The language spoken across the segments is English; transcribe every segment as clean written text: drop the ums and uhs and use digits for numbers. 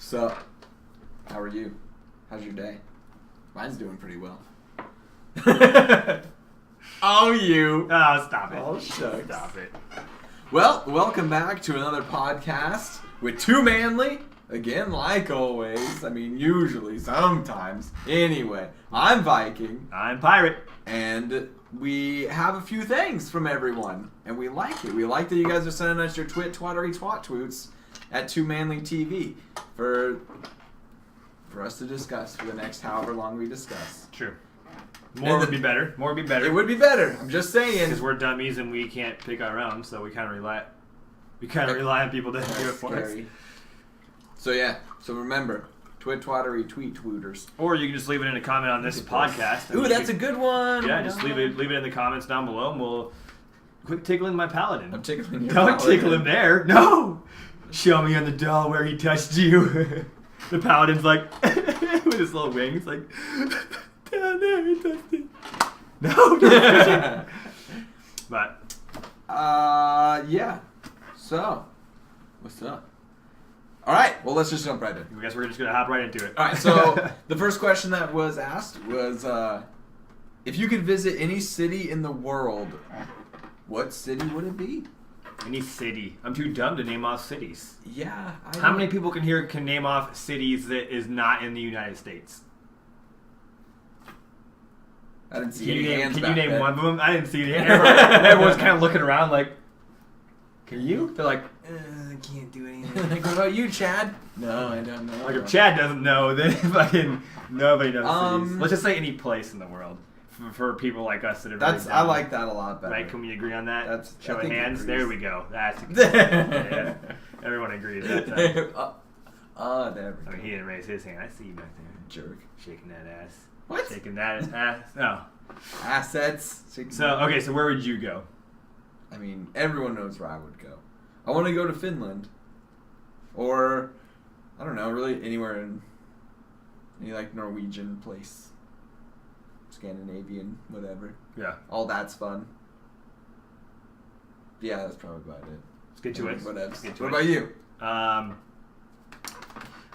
So, how are you? How's your day? Mine's doing pretty well. Oh, you. Oh, stop it. Oh, shucks. Stop it. Well, welcome back to another podcast with 2Manly. Again, like always. I mean, usually, sometimes. Anyway, I'm Viking. I'm Pirate. And we have a few things from everyone. And we like it. We like that you guys are sending us your twat-twattery-twat-twoots at 2Manly TV for us to discuss for the next however long we discuss. True. More would be better. More would be better. It would be better. I'm just saying. Because we're dummies and we can't pick our own, so we kind of rely on people to do it for us. So yeah. So remember, twat-twattery tweet-twooters. Or you can just leave it in a comment on this podcast. Ooh, that's a good one. Yeah, just leave it in the comments down below, and we'll quit tickling my paladin. I'm tickling your Don't paladin. tickle him there. No. Show me on the doll where he touched you. The paladin's like with his little wings, like down there he touched it. No, don't But yeah. So, what's up? All right. Well, let's just jump right in. I guess we're just gonna hop right into it. All right. So the first question that was asked was, if you could visit any city in the world, what city would it be? Any city. I'm too dumb to name off cities. Yeah. How many people can name off cities that is not in the United States? I didn't see any hands Can back you name then. one of them? I didn't see any hands. Everyone's kind of looking around like, can you? They're like, I can't do anything. Like, what about you, Chad? No, I don't know. Like if Chad doesn't know, then fucking nobody knows cities. Let's just say any place in the world for people like us that are. I like that a lot better. Right? Can we agree on that? That's show I of think hands. agrees. There we go. That's a good yeah. Everyone agrees. That time. There we I go. mean, he didn't raise his hand. I see you back there. Jerk. Shaking that ass. What? Shaking that ass. No. Assets. So okay, so where would you go? I mean, everyone knows where I would go. I want to go to Finland, or I don't know, really anywhere in any like Norwegian place, Scandinavian, whatever. Yeah. All that's fun. Yeah, that's probably about it. Let's get to it. What about you? I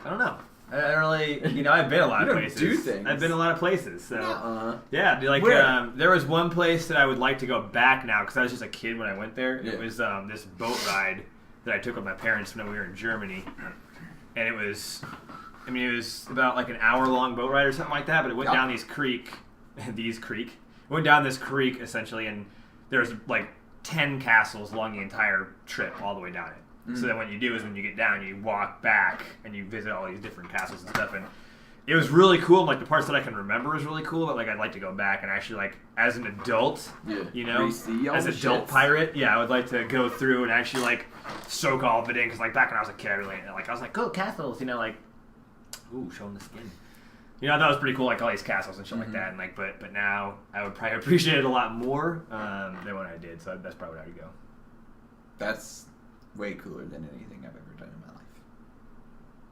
don't know. I don't really, I've been a lot You of don't places. do things. I've been a lot of places. So Nuh-uh. yeah, like Where? there was one place that I would like to go back now because I was just a kid when I went there. Yeah. It was this boat ride that I took with my parents when we were in Germany, and it was about like an hour-long boat ride or something like that. But it went down It went down this creek essentially, and there's like 10 castles along the entire trip all the way down it. So then what you do is when you get down, you walk back and you visit all these different castles and stuff. And it was really cool. Like the parts that I can remember is really cool. But like I'd like to go back and actually like as an adult, as an adult pirate, I would like to go through and actually like soak all of it in. Because like back when I was a kid, I was like, go castles, like, ooh, showing the skin. That was pretty cool, like all these castles and shit like that. And like, but now I would probably appreciate it a lot more than when I did. So that's probably where I would go. That's way cooler than anything I've ever done in my life.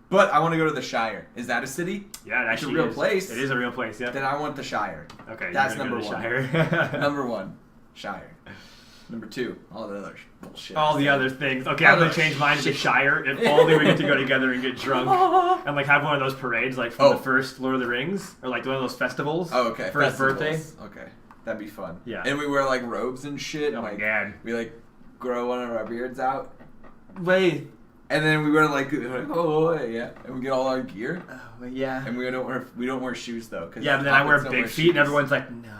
But I want to go to the Shire. Is that a city? Yeah, it actually it's a real is. place. It is a real place, yeah. Then I want the Shire. Okay, that's you're number gonna one. go to the Shire. Number one, Shire. Number two, all the other bullshit. All the other things. Okay, I'm gonna change mine to Shire. If only we get to go together and get drunk and like have one of those parades, like from the first Lord of the Rings, or like one of those festivals. Oh, okay. For his birthday. Okay, that'd be fun. Yeah. And we wear like robes and shit. Oh and, my god. We like grow one of our beards out. Wait. And then we wear like yeah, and we get all our gear. Oh yeah. And we don't wear shoes though. Yeah, but then I wear big feet, and everyone's like, no.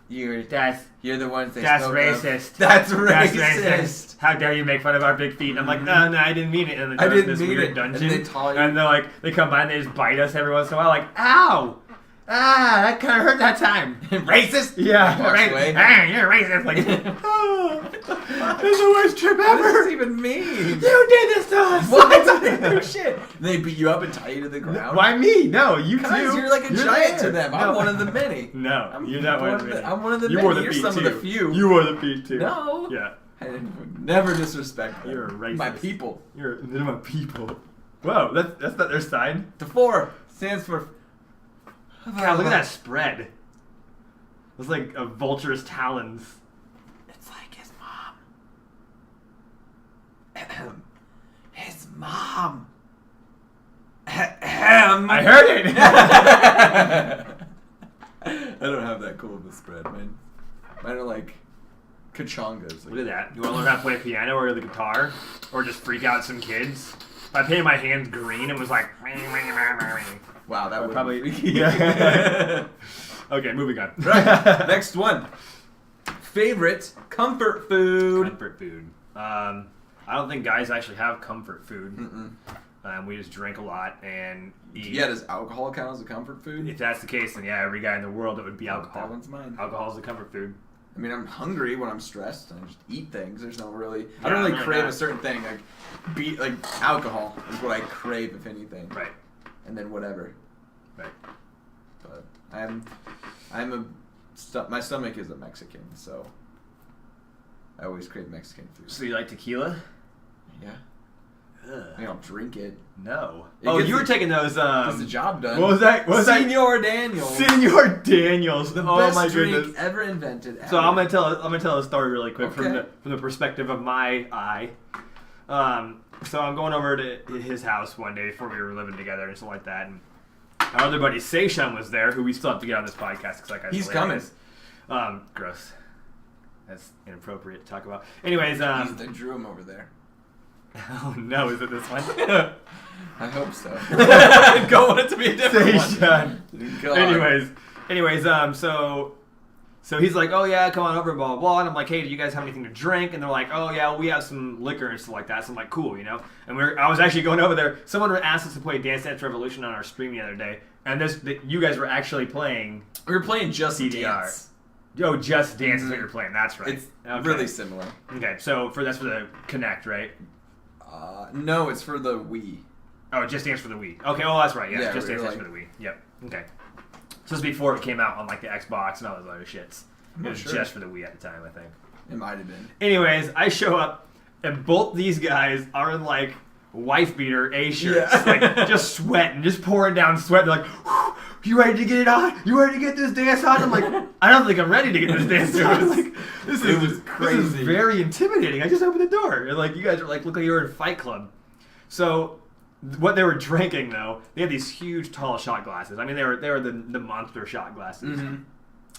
You're the ones that that's spoke racist. Of. That's racist. How dare you make fun of our big feet? And I'm like, no, I didn't mean it. And I didn't this mean weird it. dungeon, And they're like, they come by and they just bite us every once in a while, like, ow, that kind of hurt that time. Racist. Yeah, you're racist. Like, this is the worst trip ever. What does this even mean? You did this to us. What? No shit. And they beat you up and tie you to the ground. Why me? No, you too. Because you're like a giant to them. I'm one of the many. No, you're not one of the many. I'm one of the you many. Wore the You're feet some too. of the few. You wore the feet too. No. Yeah. I would never disrespect them. You're a racist. My people. They're my people. Whoa, that's not their sign. The 4 stands for. God, look at that spread. It's like a vulture's talons. It's like his mom. His mom. Ham. I heard it. I don't have that cool of a spread, man. Mine are like kachongas. Look at that. You want to learn how to play piano or the guitar? Or just freak out some kids? If I painted my hands green and was like... Wow, that would probably... Yeah. Okay, moving on. Right, next one. Favorite comfort food. Comfort food. I don't think guys actually have comfort food. We just drink a lot and eat. Yeah, does alcohol count as a comfort food? If that's the case, then yeah, every guy in the world it would be alcohol. That one's mine. Alcohol is a comfort food. I mean, I'm hungry when I'm stressed, and I just eat things. There's no really... Yeah, I don't really I'm crave not. a certain thing. Like alcohol is what I crave, if anything. Right. And then whatever. Right. But my stomach is a Mexican, so I always crave Mexican food. So you like tequila? Yeah. Ugh. I mean, I'll drink it. No. It gets You were the- taking those. Gets the job done. What was that? What was that? Senor Daniels. Senor Daniels. The Oh best my drink goodness. ever invented. So ever. I'm gonna tell a story really quick Okay. from the perspective of my eye. So I'm going over to his house one day before we were living together and stuff like that, and our other buddy Seishan was there, who we still have to get on this podcast because that guy's He's hilarious. Gross. That's inappropriate to talk about. Anyways, They drew him over there. oh no, is it this one? I hope so. I don't want it to be a different Seishan. one. God. Anyways, so he's like, oh yeah, come on over, blah, blah, blah. And I'm like, hey, do you guys have anything to drink? And they're like, oh yeah, we have some liquor and stuff like that. So I'm like, cool, you know? And I was actually going over there. Someone asked us to play Dance Dance Revolution on our stream the other day. And you guys were actually playing We were playing Just CDR. Dance. Oh, Just Dance is what you're playing. That's right. It's Okay. really similar. Okay, so that's for the Connect, right? No, it's for the Wii. Oh, Just Dance for the Wii. Okay, oh, that's right. Yeah, Yeah, Just we Dance were for like- the Wii. Yep. Okay. So this is before it came out on like the Xbox and all those other shits. It was sure. just for the Wii at the time, I think. It might have been. Anyways, I show up and both these guys are in like wife beater A shirts, Yeah. like just sweating, just pouring down sweat. They're like, "Whew, "You ready to get it on? You ready to get this dance on?" I'm like, "I don't think I'm ready to get this dance on." I was like, This is crazy. very intimidating. I just opened the door and like you guys are like, look like you were in Fight Club. So what they were drinking though, they had these huge tall shot glasses. I mean, they were the monster shot glasses. Mm-hmm.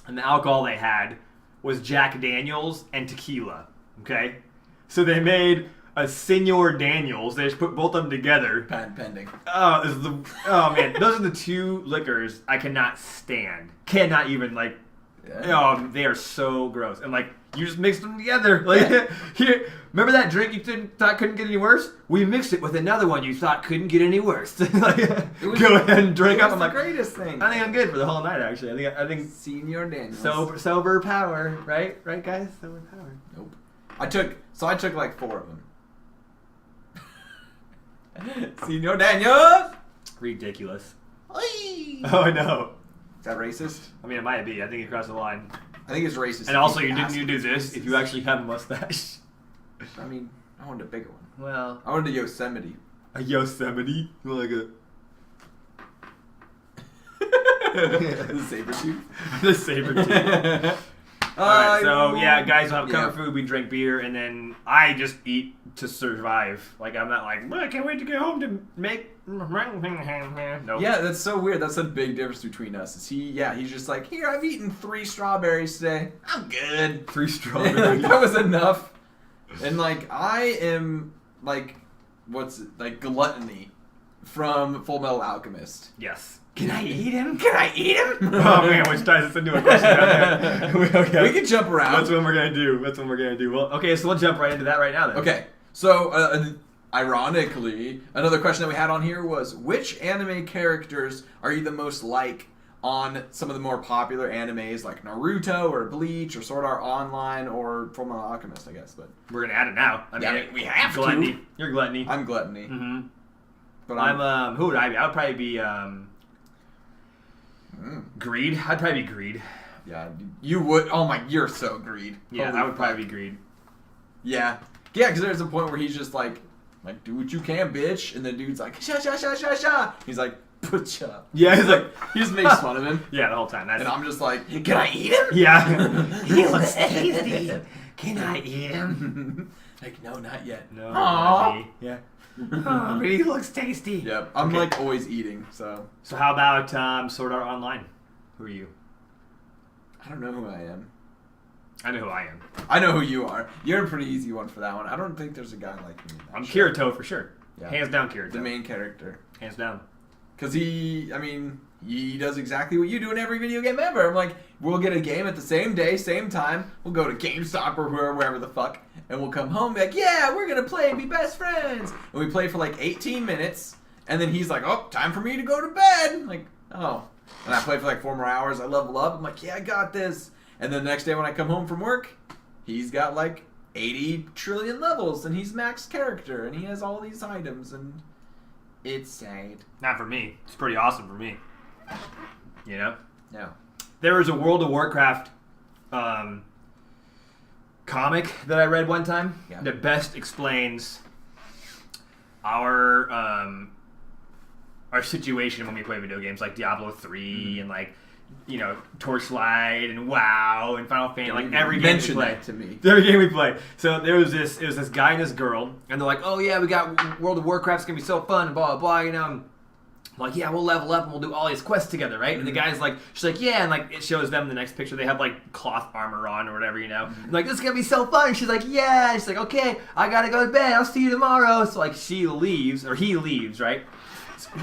And the alcohol they had was Jack Daniels and tequila. Okay? So they made a Senor Daniels. They just put both of them together. Patent pending. Oh man, those are the two liquors I cannot stand. Cannot even like. Yeah. Oh, they are so gross. And like you just mixed them together. Like here, remember that drink you thought couldn't get any worse? We mixed it with another one you thought couldn't get any worse. Like, go ahead and drink up. I'm like, greatest thing. I think I'm good for the whole night. Actually, I think Senor Daniels. sober power, right, guys, sober power. Nope. I took like 4 of them. Senor Daniels. Ridiculous. Oi. Oh no. Is that racist? I mean, it might be. I think you crossed the line. I think it's racist. And also, you didn't do this if you actually have a mustache. I mean, I wanted a bigger one. Well, I wanted a Yosemite. a Yosemite, like a The saber tooth. the saber tooth. Alright, so yeah, guys will have comfort food, we drink beer, and then I just eat to survive. Like, I'm not like, I can't wait to get home to make... Nope. Yeah, that's so weird. That's a big difference between us. Is he's just like, here, I've eaten 3 strawberries today. I'm good. 3 strawberries. That was enough. And like, I am like, gluttony from Full Metal Alchemist. Yes. Can I eat him? Can I eat him? Oh man, which ties us into a question down there. Okay. We can jump around. That's what we're gonna do. Well, okay, so we'll jump right into that right now then. Okay, so ironically, another question that we had on here was, which anime characters are you the most like on some of the more popular animes like Naruto or Bleach or Sword Art Online or Fullmetal Alchemist, I guess. But We're gonna add it now. I mean, we have gluttony. to. You're gluttony. I'm Gluttony. Mm-hmm. But I'm who would I be? I would probably be Greed. I'd probably be Greed. Yeah, you would. Oh my, you're so Greed. Yeah, Holy I would probably fuck. be Greed. Yeah, because there's a point where he's just like, do what you can, bitch, and the dude's like, sha sha sha sha sha. He's like, pucha. Yeah, he's like, He just makes fun of him, yeah, the whole time. That's and I'm just like, can I eat him? yeah. He looks tasty. Can I eat him? Like, no, not yet. No. Aww. Not me. Yeah. Oh, but he looks tasty. Yep. I'm like always eating, so. So how about Sword Art Online? Who are you? I don't know who I am. I know who I am. I know who you are. You're a pretty easy one for that one. I don't think there's a guy like me. I'm Kirito for sure. Yeah. Hands down Kirito. The main character. Hands down. Because he does exactly what you do in every video game ever. I'm like, we'll get a game at the same day, same time. We'll go to GameStop or wherever the fuck. And we'll come home and be like, yeah, we're going to play and be best friends. And we play for like 18 minutes. And then he's like, oh, time for me to go to bed. I'm like, oh. And I play for like 4 more hours. I level up. I'm like, yeah, I got this. And then the next day when I come home from work, he's got like 80 trillion levels. And he's max character. And he has all these items. And it's sad. Not for me. It's pretty awesome for me. You know? No. There was a World of Warcraft comic that I read one time that best explains our situation when we play video games like Diablo 3 and like, you know, Torchlight and WoW and Final Fantasy, like every game we play. That to me. Every game we play. So it was this guy and this girl, and they're like, oh yeah, we got World of Warcraft's gonna be so fun and blah blah blah, you know. I'm like, yeah, we'll level up and we'll do all these quests together, right? And the guy's like, she's like, yeah, and like it shows them the next picture. They have like cloth armor on or whatever, you know. And like, this is gonna be so fun. And she's like, yeah. And she's like, okay, I gotta go to bed. I'll see you tomorrow. So like, she leaves or he leaves, right?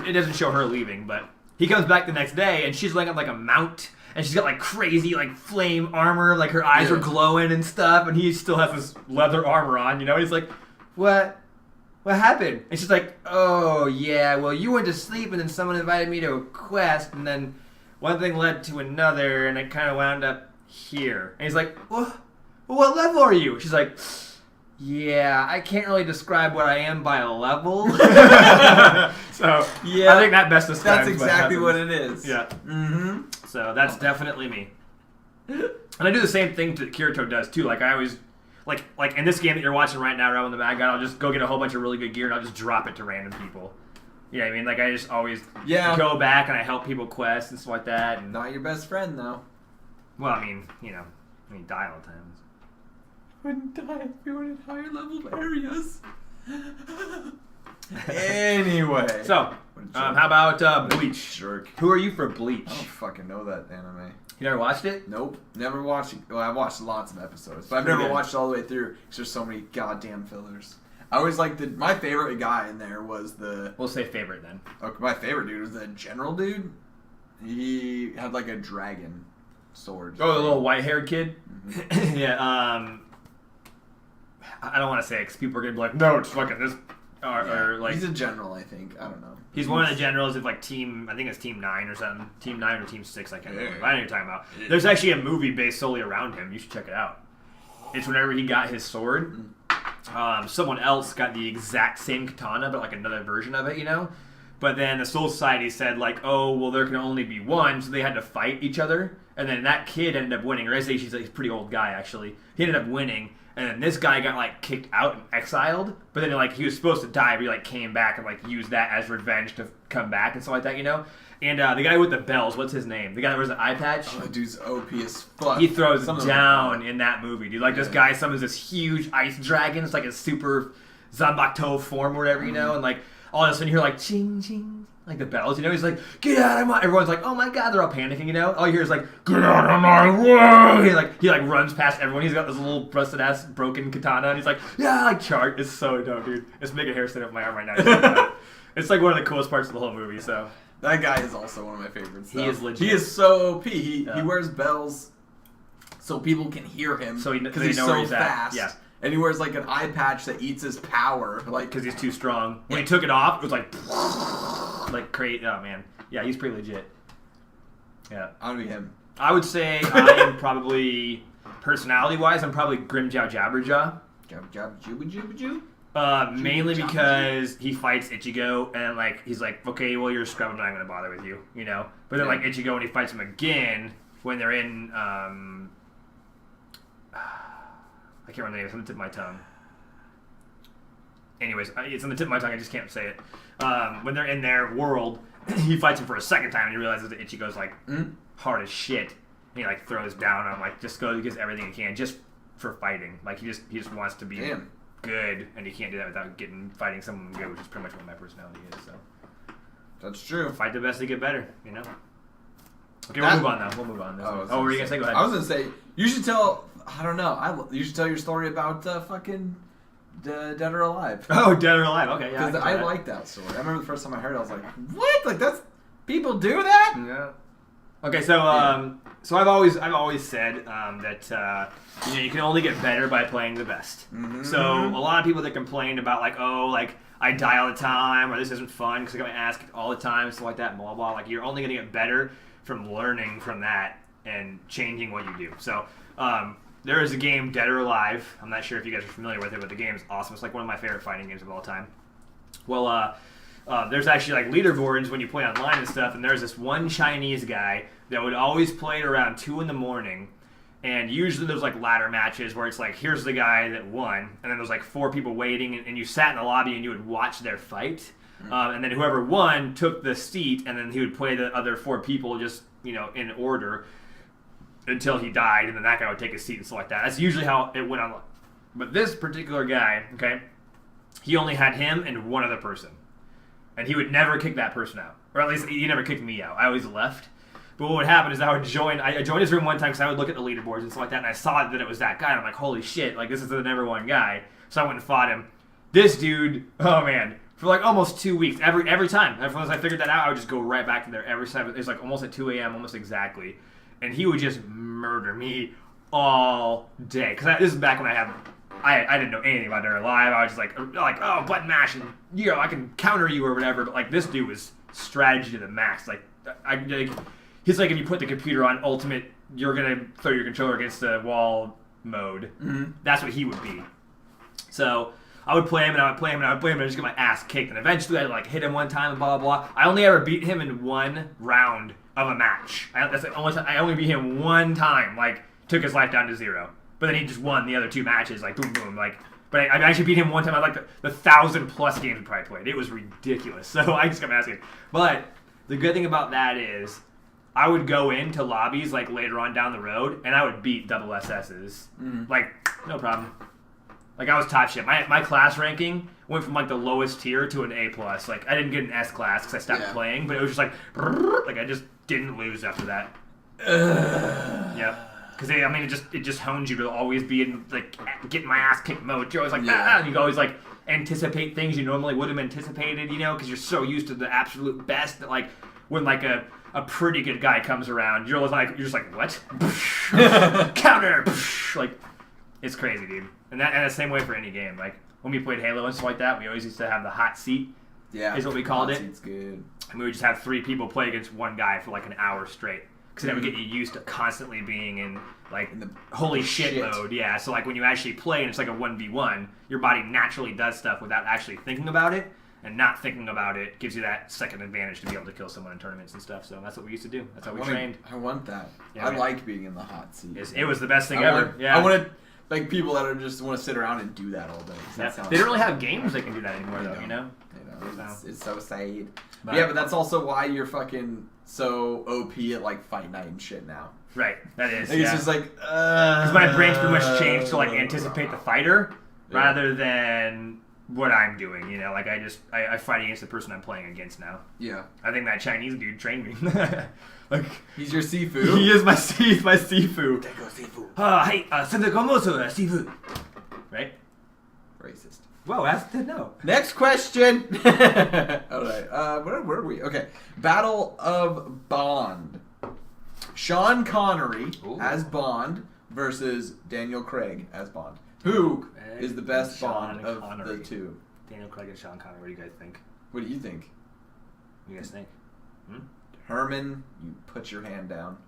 It doesn't show her leaving, but he comes back the next day and she's laying on like a mount. And she's got like crazy like flame armor, like her eyes are glowing and stuff, and he still has this leather armor on, you know. And he's like, "What happened?" And she's like, "Oh yeah, well you went to sleep, and then someone invited me to a quest, and then one thing led to another, and it kind of wound up here." And he's like, "Well, what level are you?" She's like, "Yeah, I can't really describe what I am by a level." So yeah, I think that best describes. That's exactly what it is. Yeah. Mm-hmm. So that's definitely me. And I do the same thing that Kirito does too. Like I always, like in this game that you're watching right now, Realm of the Mad God, I'll just go get a whole bunch of really good gear and I'll just drop it to random people. You know what I mean? Like I just always go back and I help people quest and stuff like that. And, not your best friend though. well, I mean, you know, die all the time. Wouldn't die if we were in higher level areas. Anyway. So, how about Bleach? Jerk. Who are you for Bleach? I don't fucking know that anime. You never watched it? Nope. Never watched it. Well, I've watched lots of episodes, but I've never watched it all the way through because there's so many goddamn fillers. I always liked my favorite guy in there was the... We'll say favorite then. Okay, my favorite dude was the general dude. He had like a dragon sword. Oh, the little white-haired kid? Mm-hmm. Yeah, I don't want to say it because people are going to be like, no, it's fucking this... Or like, he's a general, I think. I don't know. He's one of the generals of like team, I think it's Team 9 or something. Team 9 or Team 6, I can't remember. I know what you're talking about. There's actually a movie based solely around him. You should check it out. It's whenever he got his sword, someone else got the exact same katana, but like another version of it, you know? But then the Soul Society said like, oh, well, there can only be one, so they had to fight each other. And then that kid ended up winning. Or I say he's a pretty old guy, actually. He ended up winning. And then this guy got like kicked out and exiled, but then like he was supposed to die, but he like came back and like used that as revenge to come back and stuff like that, you know. And the guy with the bells, what's his name? The guy that wears the eye patch. Oh, that dude's OP as fuck. He throws down in that movie, dude. Like this guy summons this huge ice dragon. It's like a super Zanbakuto form or whatever, you know. And like all of a sudden you hear like ching ching. Like the bells, you know, he's like, get out of my... Everyone's like, oh my god, they're all panicking, you know? All you hear is like, get out of my way! He runs past everyone. He's got this little busted-ass broken katana, and he's like, yeah, like, chart. It's so dope, dude. It's making hair stand up my arm right now. It's like one of the coolest parts of the whole movie, so... That guy is also one of my favorites. He is legit. He is so OP. He wears bells so people can hear him because he's so fast. Yeah. And he wears like an eye patch that eats his power, like because he's too strong. When he took it off, it was like crazy. Oh man, yeah, he's pretty legit. Yeah, I would be him. I would say I am probably personality-wise, I'm probably Grimjaw Jabberjaw. Mainly because he fights Ichigo, and like he's like, okay, well you're a scrub, I'm not gonna bother with you, you know. But then like Ichigo, when he fights him again, when they're in I can't remember the name. It's on the tip of my tongue. Anyways, it's on the tip of my tongue. I just can't say it. When they're in their world, he fights him for a second time, and he realizes that Ichigo's like hard as shit. And he like throws down on him, like just gives everything he can, just for fighting. Like he just wants to be good, and he can't do that without fighting someone good, which is pretty much what my personality is. So that's true. Fight the best to get better, you know. Okay, we'll move on now. We'll move on. What were you gonna say? Go ahead. I was gonna say you should tell. I don't know. You should tell your story about fucking Dead or Alive. Oh, Dead or Alive. Okay, yeah. Because I like that story. I remember the first time I heard it, I was like, "What? Like that's people do that?" Yeah. Okay, so so I've always said that you can only get better by playing the best. Mm-hmm. So a lot of people that complain about like I die all the time or this isn't fun because I get my ass kicked all the time, stuff like that, blah blah. Like you're only gonna get better from learning from that and changing what you do. So there is a game, Dead or Alive. I'm not sure if you guys are familiar with it, but the game is awesome. It's like one of my favorite fighting games of all time. Well, there's actually like leaderboards when you play online and stuff, and there's this one Chinese guy that would always play around 2 a.m. And usually there's like ladder matches where it's like, here's the guy that won, and then there's like 4 people waiting, and you sat in the lobby and you would watch their fight. And then whoever won took the seat, and then he would play the other 4 people just, in order until he died, and then that guy would take his seat and stuff like that. That's usually how it went on. But this particular guy, okay, he only had him and one other person. And he would never kick that person out. Or at least he never kicked me out. I always left. But what would happen is I joined his room one time because I would look at the leaderboards and stuff like that, and I saw that it was that guy, and I'm like, holy shit, like this is the number 1 guy. So I went and fought him. This dude, oh man, for like almost 2 weeks, every time. Once I figured that out, I would just go right back to there every time. It was like almost at 2 a.m., almost exactly. And he would just murder me all day. Because this is back when I didn't know anything about Dead or Alive. I was just like, oh, button mash, and I can counter you or whatever. But like this dude was strategy to the max. Like he's like if you put the computer on ultimate, you're gonna throw your controller against the wall mode. Mm-hmm. That's what he would be. So I would play him and I would play him and I would play him and I just get my ass kicked. And eventually I'd like hit him one time and blah blah blah. I only ever beat him in 1 round of a match. That's the only time I only beat him 1 time. Like took his life down to 0. But then he just won the other 2 matches, like boom, boom, like. But I actually beat him 1 time. I like the 1,000+ games we probably played. It was ridiculous. So I just got my ass kicked. But the good thing about that is, I would go into lobbies like later on down the road, and I would beat double SSs. Like no problem. Like I was top shit. My class ranking went from like the lowest tier to an A+. Like I didn't get an S class because I stopped playing, but it was just like I just didn't lose after that. Yep. Because it just hones you to always be in like getting my ass kicked mode. You're always like and you always like anticipate things you normally would have anticipated, because you're so used to the absolute best that like when like a pretty good guy comes around, you're just like what? Counter, like it's crazy, dude. And the same way for any game. Like when we played Halo and stuff like that, we always used to have the hot seat. Yeah, is what we called it. Hot seat's good. And we would just have 3 people play against one guy for like an hour straight. Because that would get you used to constantly being in the holy shit mode. Yeah, so like when you actually play and it's like a 1v1, your body naturally does stuff without actually thinking about it. And not thinking about it gives you that second advantage to be able to kill someone in tournaments and stuff. So that's what we used to do. That's how we trained. I want that. Yeah, I like being in the hot seat. It was the best thing ever. I wanted like people that are just want to sit around and do that all day. They don't really have games that can do that anymore, though. It's so sad. But that's also why you're fucking so OP at like Fight Night and shit now. Right, that is. It's just like because my brain's pretty much changed to like anticipate the fighter rather than what I'm doing. Like I fight against the person I'm playing against now. Yeah, I think that Chinese dude trained me. Like he's your Sifu. He is my Sifu. Take Sifu. Hey, Sifu. Right? Racist. Whoa, that's no. Next question. All right. Where were we? Okay. Battle of Bond. Sean Connery as Bond versus Daniel Craig as Bond. Who is the best Bond of the 2? Daniel Craig and Sean Connery. What do you guys think? What do you think? What do you guys think? Herman, you put your hand down.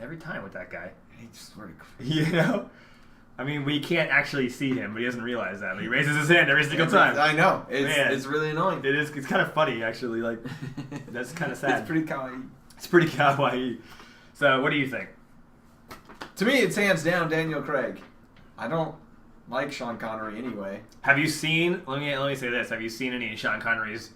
Every time with that guy. He's really crazy. I mean, we can't actually see him, but he doesn't realize that. But he raises his hand every single time. I know. It's really annoying. It is. It's kind of funny, actually. Like, that's kind of sad. It's pretty kawaii. It's pretty kawaii. So, what do you think? To me, it's hands down Daniel Craig. I don't like Sean Connery anyway. Have you seen? Let me say this. Have you seen any of Sean Connery's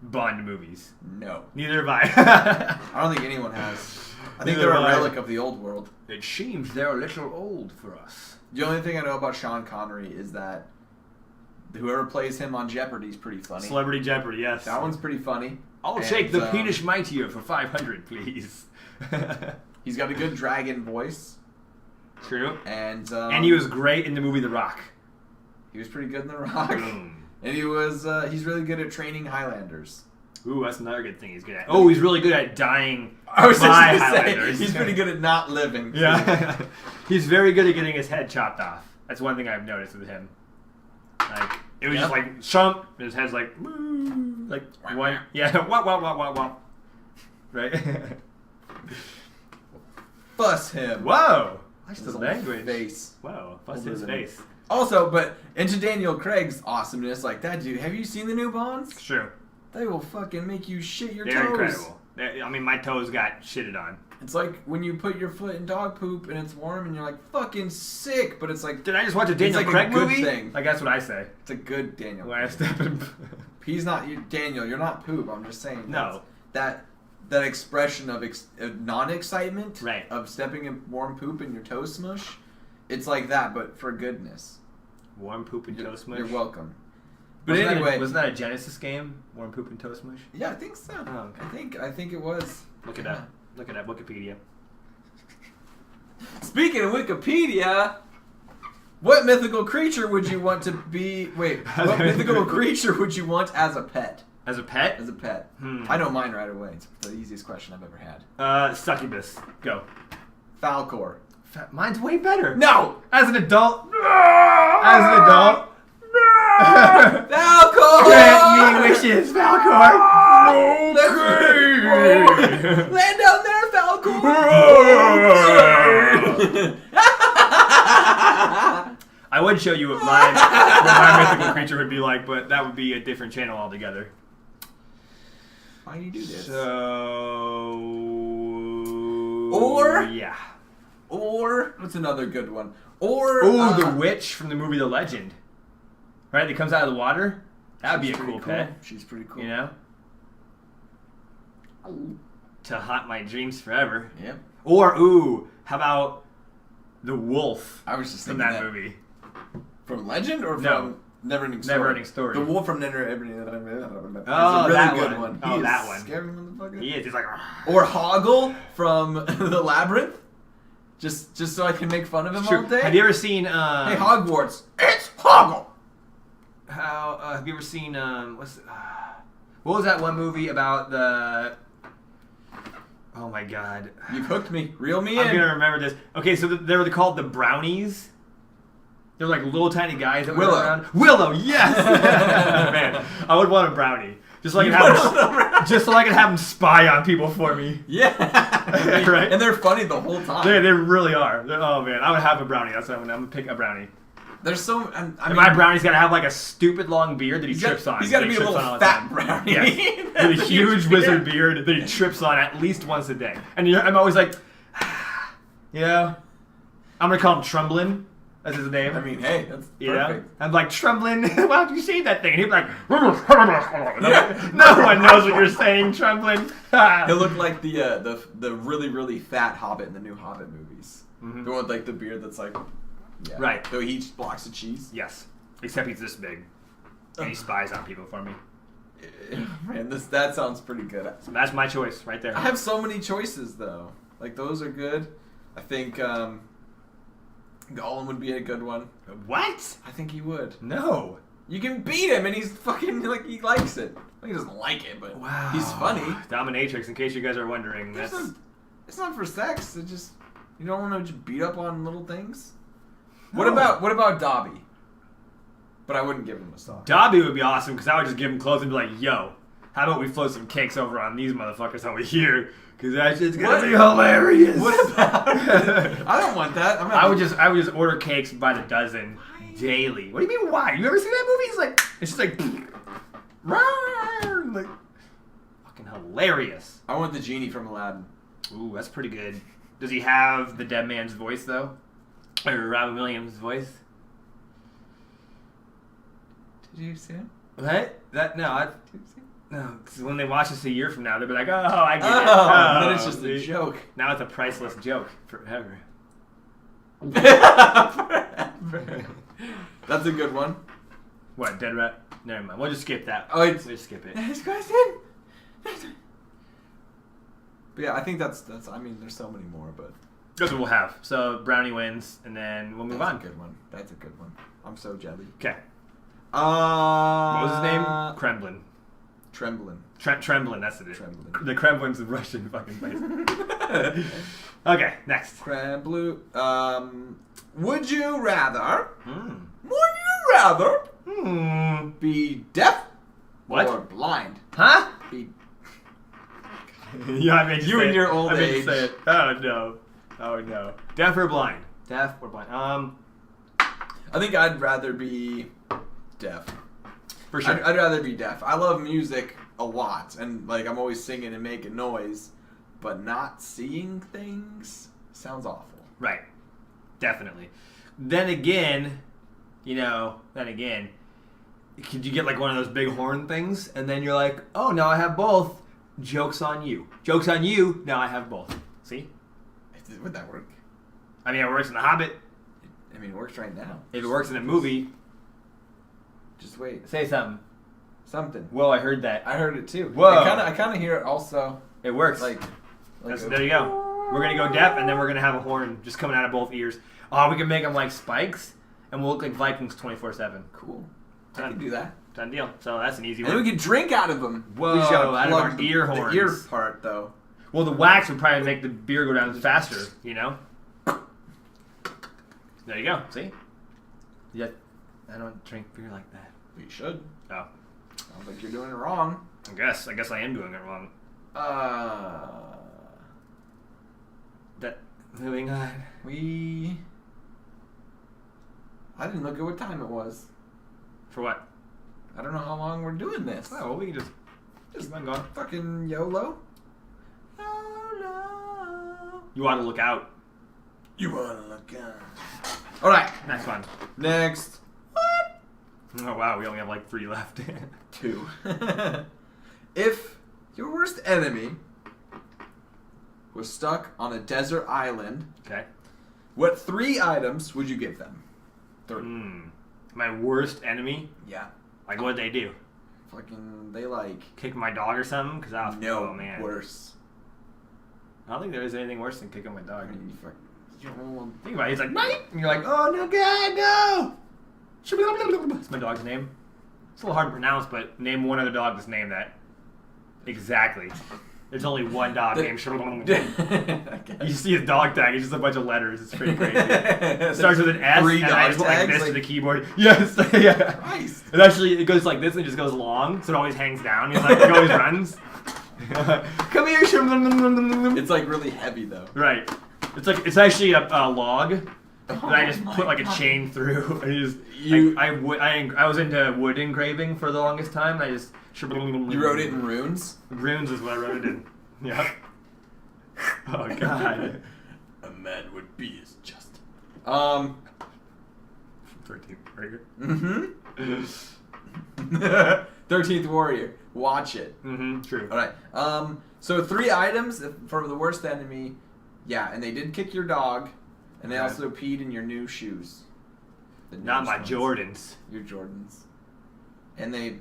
Bond movies. No. Neither have I. I don't think anyone has. I think Neither they're a have I. relic of the old world. It seems they're a little old for us. The only thing I know about Sean Connery is that whoever plays him on Jeopardy is pretty funny. Celebrity Jeopardy, yes. That one's pretty funny. I'll take the penis mightier for 500, please. He's got a good dragon voice. True. And he was great in the movie The Rock. He was pretty good in The Rock. Boom. And he's really good at training Highlanders. Ooh, that's another good thing he's good at. Oh, he's really good at dying I was by just gonna Highlanders. say, he's pretty good at not living. Yeah. He's very good at getting his head chopped off. That's one thing I've noticed with him. Like, it was just like, chomp, and his head's like, woo, like, one, yeah, wah. Right? Fuss him. Whoa! That's His the little language. face. Whoa, fuss Older his than face. Also, but into Daniel Craig's awesomeness, like that dude. Have you seen the new Bonds? It's true. They will fucking make you shit your They're toes. incredible. I mean, my toes got shitted on. It's like when you put your foot in dog poop and it's warm and you're like fucking sick, but it's like Did I just watch a Daniel like a Craig good movie? thing. Like, that's what I say. it's a good Daniel. When I Craig. step in. He's not Daniel. You're not poop. I'm just saying. No. That expression of non-excitement, Right. of stepping in warm poop and your toe smush. It's like that, but for goodness. Warm poop and toe smush. You're welcome. But Wasn't anyway, wasn't that a Genesis game? Warm poop and toe smush. yeah, I think so. Oh, okay. I think it was. Look it up. Look it up. Wikipedia. Speaking of Wikipedia, what mythical creature would you want to be? Wait, what mythical creature would you want as a pet? As a pet? As a pet. Hmm. I know mine right away. It's the easiest question I've ever had. Succubus. Go. Falcor. Mine's way better. No! As an adult. As an adult. Falcor! Grant me wishes, Falcor. Okay. Land down there, Falcor! I would show you what my mythical creature would be like, but that would be a different channel altogether. Why do you do this? So... Or- Yeah. Or, what's another good one? Or, Ooh, the witch from the movie The Legend. Right, that comes out of the water? That would be a pretty cool pet. She's pretty cool. You know? To haunt my dreams forever. Yep. Or, ooh, how about the wolf I was just from thinking that movie? From Legend or No. from Neverending Story? Neverending Story. The wolf from Neverending Story. Oh, a really that good one. one. Oh, He that is one. Scary motherfucker. He is. He's like... Or Hoggle from The Labyrinth. Just so I can make fun of him all day. Have you ever seen... Hey, Hogwarts. It's Hoggle. Have you ever seen... what was that one movie about the... Oh my god. You've hooked me. Reel me I'm in. gonna remember this. Okay, so they were called the Brownies. They're like little tiny guys that Willow. were around. Willow, yes! Man, I would want a brownie. Just so I could have them spy on people for me. Yeah. Right? And they're funny the whole time. They really are. Oh man, I would have a brownie. That's what I'm gonna pick a brownie. There's so... I And mean, my brownie's gotta have like a stupid long beard that he trips on. He's got to that he be a trips little on all the fat time. brownie. Yes. With a huge wizard beard that he trips on at least once a day. And I'm always like, yeah. I'm going to call him Trumblin. That's his name. I mean, hey, that's perfect. You know? I'm like, Trumblin, why don't you say that thing? And he'd be like, no one knows what you're saying, Trumblin. He'll look like the really, really fat Hobbit in the new Hobbit movies. Mhm. The one with like the beard that's like... Yeah. Right. So he eats blocks of cheese. Yes. Except he's this big. And he spies on people for me. Man, that sounds pretty good. So that's my choice right there. I have so many choices though. Like those are good. I think Gollum would be a good one. What? I think he would. No. You can beat him and he's fucking like he likes it. Well, he doesn't like it, but he's funny. Dominatrix, in case you guys are wondering. It's not for sex. It just you don't want to just beat up on little things. No. What about Dobby? But I wouldn't give him a song. Dobby would be awesome because I would just give him clothes and be like, yo, how about we float some cakes over on these motherfuckers over here? Because that shit's gonna be hilarious. What about? I don't want that. I would just order cakes by the dozen daily. What do you mean why? You ever seen that movie? It's just like fucking hilarious. I want the genie from Aladdin. Ooh, that's pretty good. Does he have the dead man's voice though? Or Robin Williams' voice? Did you see him? What? No, because when they watch this a year from now, they'll be like, "Oh, I get it." Oh, then it's just a see? joke. Now it's a priceless joke forever. Forever. That's a good one. What, dead rat? Never mind. We'll just skip that. Oh, it's... We'll just skip it. Next question. But yeah, I think that's. I mean, there's so many more, but That's what we'll have. So Brownie wins, and then we'll move that's on. a good one. That's a good one. I'm so jelly. Okay. What What was his name? Kremlin. Trembling. Tremblin, that's it. Trembling. The Kremlin's a Russian fucking place. Okay, next. Kremlin. Would you rather? Hmm. Would you rather be deaf What? or blind? Huh? Be Yeah, I made You say in it. your old I made age. you say it. Oh no. Oh no. Deaf or blind? Deaf or blind? I think I'd rather be deaf. For sure. I'd rather be deaf. I love music a lot, and like I'm always singing and making noise, but not seeing things sounds awful. Right. Definitely. Then again, could you get like one of those big horn things, and then you're like, oh, now I have both. Joke's on you. Joke's on you. Now I have both. See? Would that work? I mean, it works in The Hobbit. I mean, it works right now. If it works in a movie, Just wait. say something. Something. Whoa, I heard that. I heard it too. Whoa. I kind of hear it also. It works. Like There you go. We're going to go deaf, and then we're going to have a horn just coming out of both ears. Oh, we can make them like spikes, and we'll look like Vikings 24/7. Cool. I can do that. Done deal. So that's an easy And then one. we can drink out of them. Whoa, we just gotta out of plug our ear horns. The ear part, though. Well, the wax would probably make the beer go down faster, you know? There you go. See? Yeah, I don't drink beer like that. We should. Oh, I don't think you're doing it wrong. I guess I am doing it wrong. Moving on. I didn't look at what time it was. For what? I don't know how long we're doing this. Oh, well, we can just keep on going. Fucking YOLO. YOLO. You ought to look out. You wanna look out. Alright, Next one. next. Oh, wow, we only have like 3 left. 2. If your worst enemy was stuck on a desert island, Okay. what 3 items would you give them? 3. My worst enemy? Yeah. Like, what'd they do? Fucking, they like... Kick my dog or something? Because I was, No, oh, man. worse. I don't think there is anything worse than kicking my I dog. mean, Think about it. He's like, "Bite!" And you're like, oh, no, God, no! It's my dog's name. It's a little hard to pronounce, but name one other dog that's named that. Exactly. There's only one dog named You see his dog tag, it's just a bunch of letters. It's pretty crazy. It starts with an S, 3 and I dog just like tags, this like- to the keyboard. Yes, yeah. Christ. It actually, it goes like this and it just goes long, so it always hangs down. He's like, he always runs. Come here, It's like really heavy though. Right. It's actually a log that I just my put like a God. chain through. I was into wood engraving for the longest time. And I just You wrote it in runes? runes is what I wrote it in. Yeah. Oh God. A man would be as just. 13th Warrior. 13th Warrior. Watch it. True. Alright. So 3 items for the worst enemy. Yeah, and they did kick your dog. And they Okay. also peed in your new shoes. The Not newest my ones. Jordans. Your Jordans. And they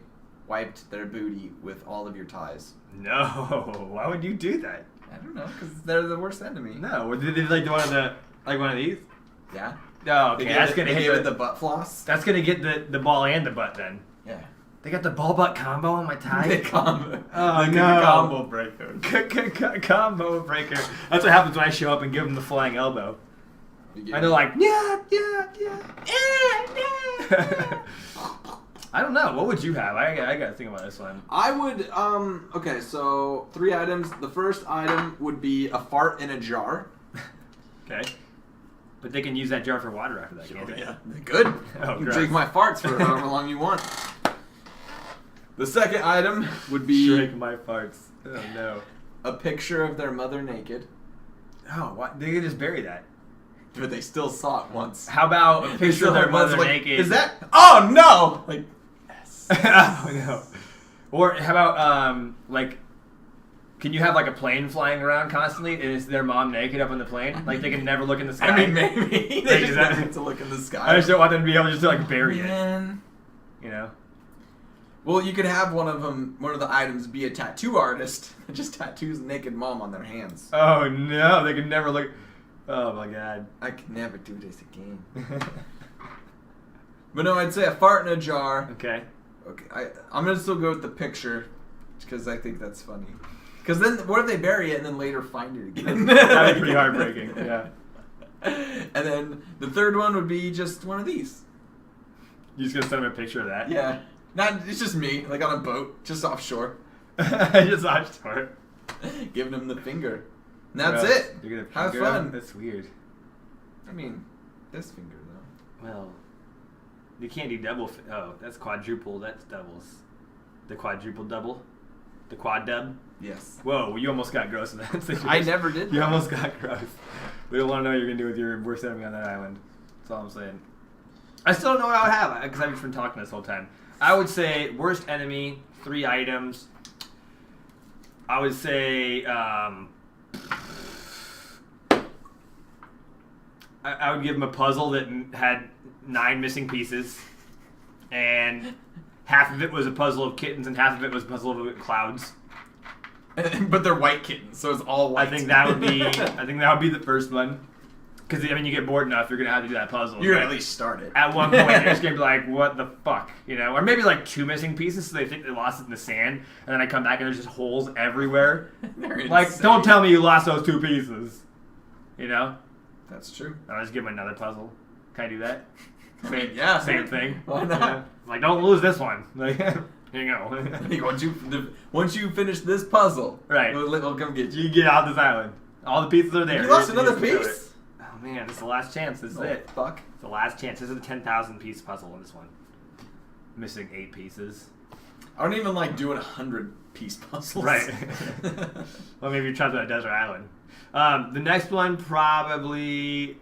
wiped their booty with all of your ties. No. Why would you do that? I don't know, because they're the worst enemy. No. Did they like one of these? Yeah. Oh, They okay. gave That's it, gonna they hit gave it the butt floss. That's gonna get the ball and the butt then. Yeah. They got the ball butt combo on my tie. The combo. Oh, the no. combo breaker. Combo breaker. That's what happens when I show up and give them the flying elbow. And they're like, yeah. I don't know. What would you have? I gotta think about this one. I would, okay, so 3 items. The first item would be a fart in a jar. Okay. But they can use that jar for water after that, can't they? Yeah. Good. Oh, You can gross. drink my farts for however long you want. The second item would be Drink my farts. Oh, no. a picture of their mother naked. Oh, what? They could just bury that. But they still saw it once. How about a They picture still of their had once, mother like, naked? Is that? Oh, no! Like, yes. Oh, no. Or how about like, can you have like a plane flying around constantly, and is their mom naked up on the plane? Like they can never look in the sky. I mean, maybe they just that, have to look in the sky. I just don't want them to be able just to like bury it. Man. You know. Well, you could have one of the items be a tattoo artist that just tattoos a naked mom on their hands. Oh no, they can never look. Oh my god. I could never do this again. But no, I'd say a fart in a jar. Okay. Okay, I'm gonna still go with the picture because I think that's funny. Because then, what if they bury it and then later find it again? That'd be pretty heartbreaking. Yeah. And then the third one would be just one of these. You just gonna send them a picture of that? Yeah. It's just me, like on a boat, just offshore. Just offshore. Giving him the finger. And that's Well, it. You're gonna Have finger fun. him? That's weird. I mean, this finger though. Well, you can't do double. Oh, that's quadruple. That's doubles. The quadruple double. The quad dub. Yes. Whoa, you almost got gross in that situation. I never did. You that. almost got gross. We don't want to know what you're gonna do with your worst enemy on that island. That's all I'm saying. I still don't know what I would have because I've just been talking this whole time. I would say worst enemy, 3 items. I would say I would give him a puzzle that had 9 missing pieces, and half of it was a puzzle of kittens, and half of it was a puzzle of clouds. But they're white kittens, so it's all white. I think that would be the first one. Because, I mean, you get bored enough, you're going to have to do that puzzle. You're going to at least start it. At one point, you're just going to be like, what the fuck? You know? Or maybe like 2 missing pieces, so they think they lost it in the sand, and then I come back and there's just holes everywhere. Like, insane. don't tell me you lost those 2 pieces. You know? That's true. I'll just give them another puzzle. Can I do that? Same, yeah. Same thing. Why not? Yeah. Like, don't lose this one. Like, here you go. Once you finish this puzzle, Right. we'll come get you. You get off this island. All the pieces are there. You lost You another just do it. piece? Oh man, this is the last chance. This is Oh, it. fuck. It's the last chance. This is a 10,000 piece puzzle in this one. Missing 8 pieces. I don't even like doing 100-piece puzzles. Right. Well, maybe you try to a desert island. The next one probably,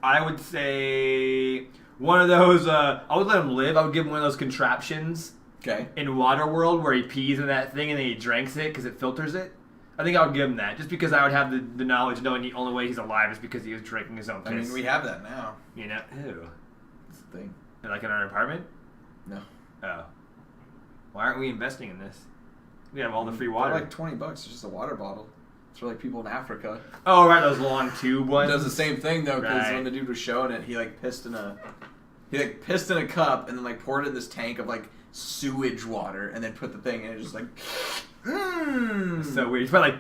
I would say one of those. I would let him live. I would give him one of those contraptions. Okay. In Waterworld where he pees in that thing and then he drinks it because it filters it. I think I would give him that, just because I would have the knowledge knowing the only way he's alive is because he was drinking his own piss. I mean, we have that now. You know? Ew. That's the thing. Like in our apartment? No. Oh. Why aren't we investing in this? We have all the free water. They're like $20. It's just a water bottle. It's for like people in Africa. Oh, right, those long tube ones. It does the same thing though, because Right. when the dude was showing it, he pissed in a cup and then like poured it in this tank of like sewage water and then put the thing in. It just like, It's so weird. It's probably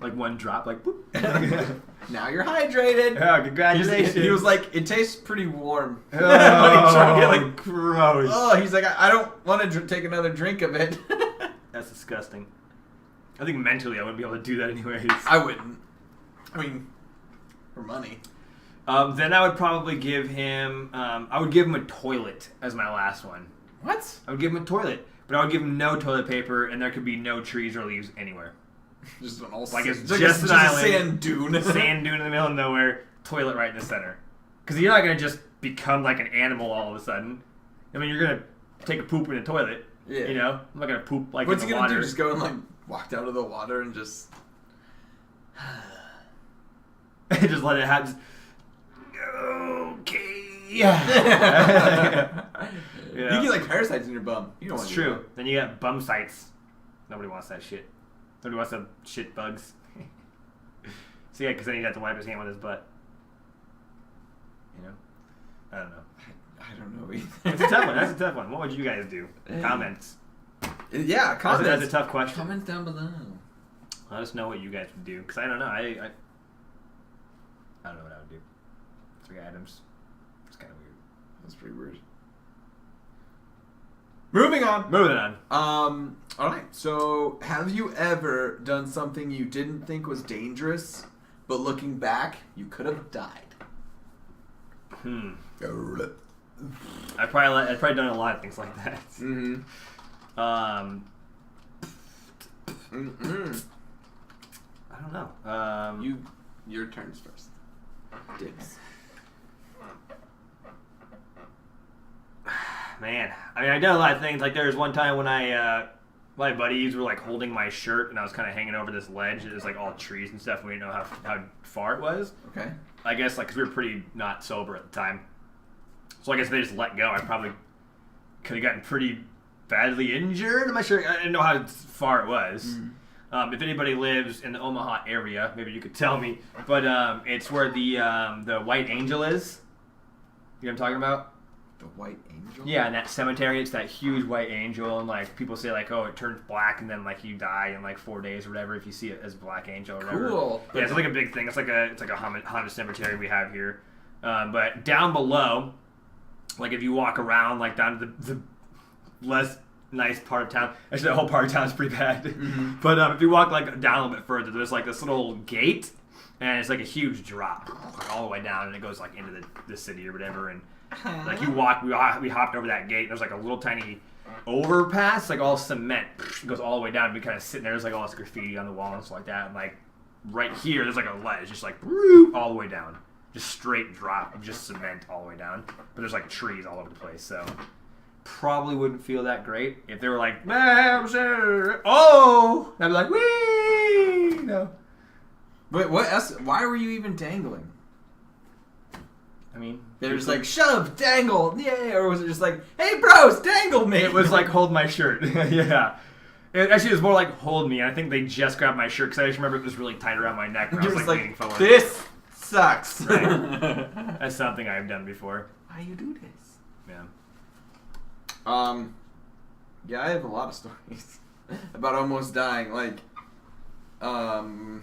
like one drop, like boop. Now you're hydrated. Oh, congratulations. He was like, it tastes pretty warm. Oh, like, gross. oh, he's like, I don't want to take another drink of it. That's disgusting. I think mentally I wouldn't be able to do that anyways. I wouldn't. I mean, for money. Then I would probably give him, I would give him a toilet as my last one. What? I would give him a toilet, but I would give him no toilet paper, and there could be no trees or leaves anywhere. Just an all Like it's like just an island, a sand dune. Sand dune in the middle of nowhere, toilet right in the center. Because you're not gonna just become like an animal all of a sudden. I mean, you're gonna take a poop in a toilet. Yeah. You know, I'm not gonna poop like What's in he the gonna water. do? Just go and like walk down to the water and just. Just let it happen. Okay. Yeah. You get like parasites in your bum. You don't want It's to do true. Then you got bum sites. Nobody wants that shit. Nobody wants some shit bugs. So yeah, because then he'd have to wipe his hand with his butt. You know? I don't know. I don't know either. It's a tough one. That's a tough one. What would you guys do? Comments. Yeah, comments. That's a tough question. Comments down below. Let us know what you guys would do. Because I don't know. I don't know what I would do. 3 items. It's kind of weird. That's pretty weird. Moving on. Moving on. All right. So, have you ever done something you didn't think was dangerous, but looking back, you could have died? I've probably done a lot of things like that. Mm-hmm. I don't know. Your turns first. Dibs. man. I mean, I've done a lot of things. Like, there was one time when my buddies were, like, holding my shirt, and I was kind of hanging over this ledge. It was, like, all trees and stuff, and we didn't know how far it was. Okay. I guess, like, because we were pretty not sober at the time. So I guess if they just let go, I probably could have gotten pretty badly injured. I'm not sure. I didn't know how far it was. If anybody lives in the Omaha area, maybe you could tell me. But it's where the White Angel is. You know what I'm talking about? The White Angel? Yeah, in that cemetery, it's that huge white angel, and like people say like, oh, it turns black, and then like you die in like 4 days or whatever if you see it as Black Angel or whatever. Cool. Yeah, it's like a big thing. It's like a haunted cemetery we have here. But down below, like if you walk around like down to the less nice part of town, actually the whole part of town is pretty bad. But if you walk like down a little bit further, there's like this little gate, and it's like a huge drop like, all the way down, and it goes like into the city or whatever, and like you walk, we hopped over that gate. And there's like a little tiny overpass, like all cement. It goes all the way down. And we kind of sitting there. There's like all this graffiti on the wall and stuff like that. And like right here, there's like a ledge, just like all the way down, just straight drop, just cement all the way down. But there's like trees all over the place, so probably wouldn't feel that great if they were like, oh, I'd be like, wee, no. Wait, what else? Why were you even dangling? I mean, they were just like, shove, dangle, yay, or was it just like, hey bros, dangle me? It was like, hold my shirt. Yeah. Actually, it was more like, hold me. I think they just grabbed my shirt, because I just remember it was really tight around my neck when I was like leaning forward. This sucks. Right? That's something I've done before. Why you do this? Yeah. Yeah, I have a lot of stories about almost dying. Like, well,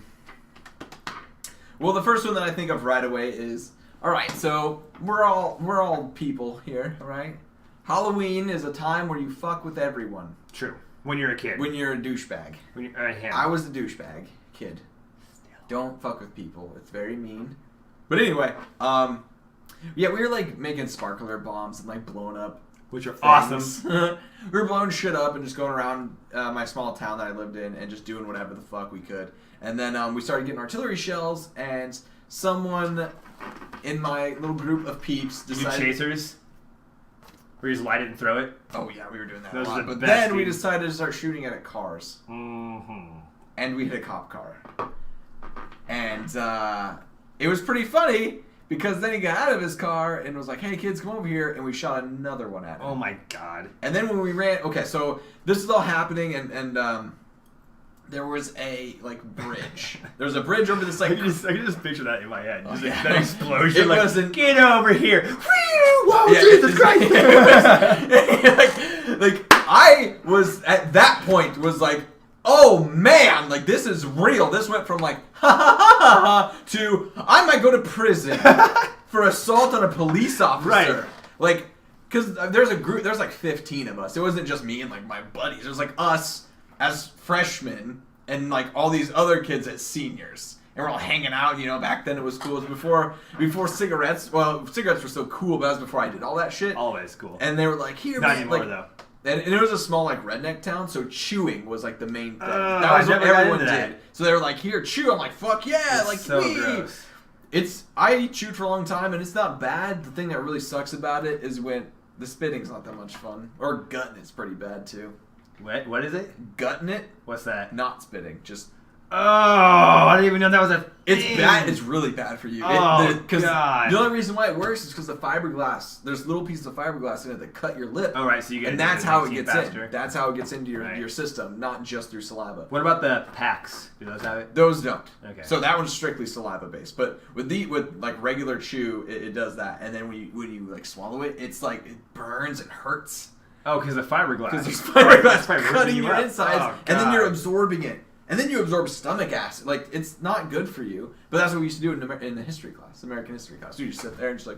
the first one that I think of right away is, all right, so we're all people here, all right? Halloween is a time where you fuck with everyone. True. When you're a kid. When you're a douchebag. When you're, I was a douchebag kid. Don't fuck with people. It's very mean. But anyway, yeah, we were like making sparkler bombs and like blowing up. Which are things. awesome. We were blowing shit up and just going around my small town that I lived in and just doing whatever the fuck we could. And then we started getting artillery shells, and someone in my little group of peeps decided... You chasers? Where you just light it and throw it? Oh yeah, we were doing that Those a lot. are the But best then we games. decided to start shooting it at cars. Mm-hmm. And we hit a cop car. And it was pretty funny, because then he got out of his car and was like, hey kids, come over here, and we shot another one at him. Oh my god. And then when we ran... Okay, so this is all happening, and there was a, like, bridge. There was a bridge over this, like... I can just picture that in my head. Just yeah. that explosion. It like, wasn't... Get over here. Whoa, Yeah, Jesus Christ. like, I was, at that point, was like, oh man, like, this is real. This went from, like, ha ha ha ha ha, to, I might go to prison for assault on a police officer. Right. Like, because there's a group, there's like 15 of us. It wasn't just me and, like, my buddies. It was, like, us as freshmen and, like, all these other kids as seniors. And we're all hanging out, you know, back then it was cool. It was before cigarettes. Well, cigarettes were so cool, but that was before I did all that shit. Always cool. And they were like, here, Not man. anymore, Like, though. and it was a small, like, redneck town, so chewing was, like, the main thing. Oh, that was I what never got everyone into did. that. So they were like, here, chew. I'm like, fuck yeah. It's like, so wee. gross. I chewed for a long time, and it's not bad. The thing that really sucks about it is when the spitting's not that much fun. Or gutting it's pretty bad, too. What is it? Gutting it, What's that? not spitting. Just... Oh, I didn't even know that was a It's thing. bad. It's really bad for you. Oh, Because God. the only reason why it works is because the fiberglass. There's little pieces of fiberglass in it that cut your lip. Oh, right, so you get and it that's how it nicotine gets faster. in. That's how it gets into Right. your system, not just through saliva. What about the packs? Do those have it? Those don't. Okay. So that one's strictly saliva based. But with like regular chew, it does that. And then when you like swallow it, it's like it burns and hurts Oh, because the fiberglass. because there's fiberglass That's probably cutting ripping you your up. insides, Oh, and then you're God. absorbing it. And then you absorb stomach acid. Like, it's not good for you. But that's what we used to do in the history class, American history class. We just sit there and just like...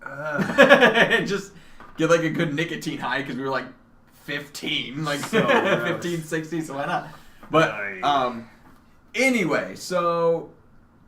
and just get like a good nicotine high because we were like 15. Like, So gross. 15, 16, so why not? But, anyway, so...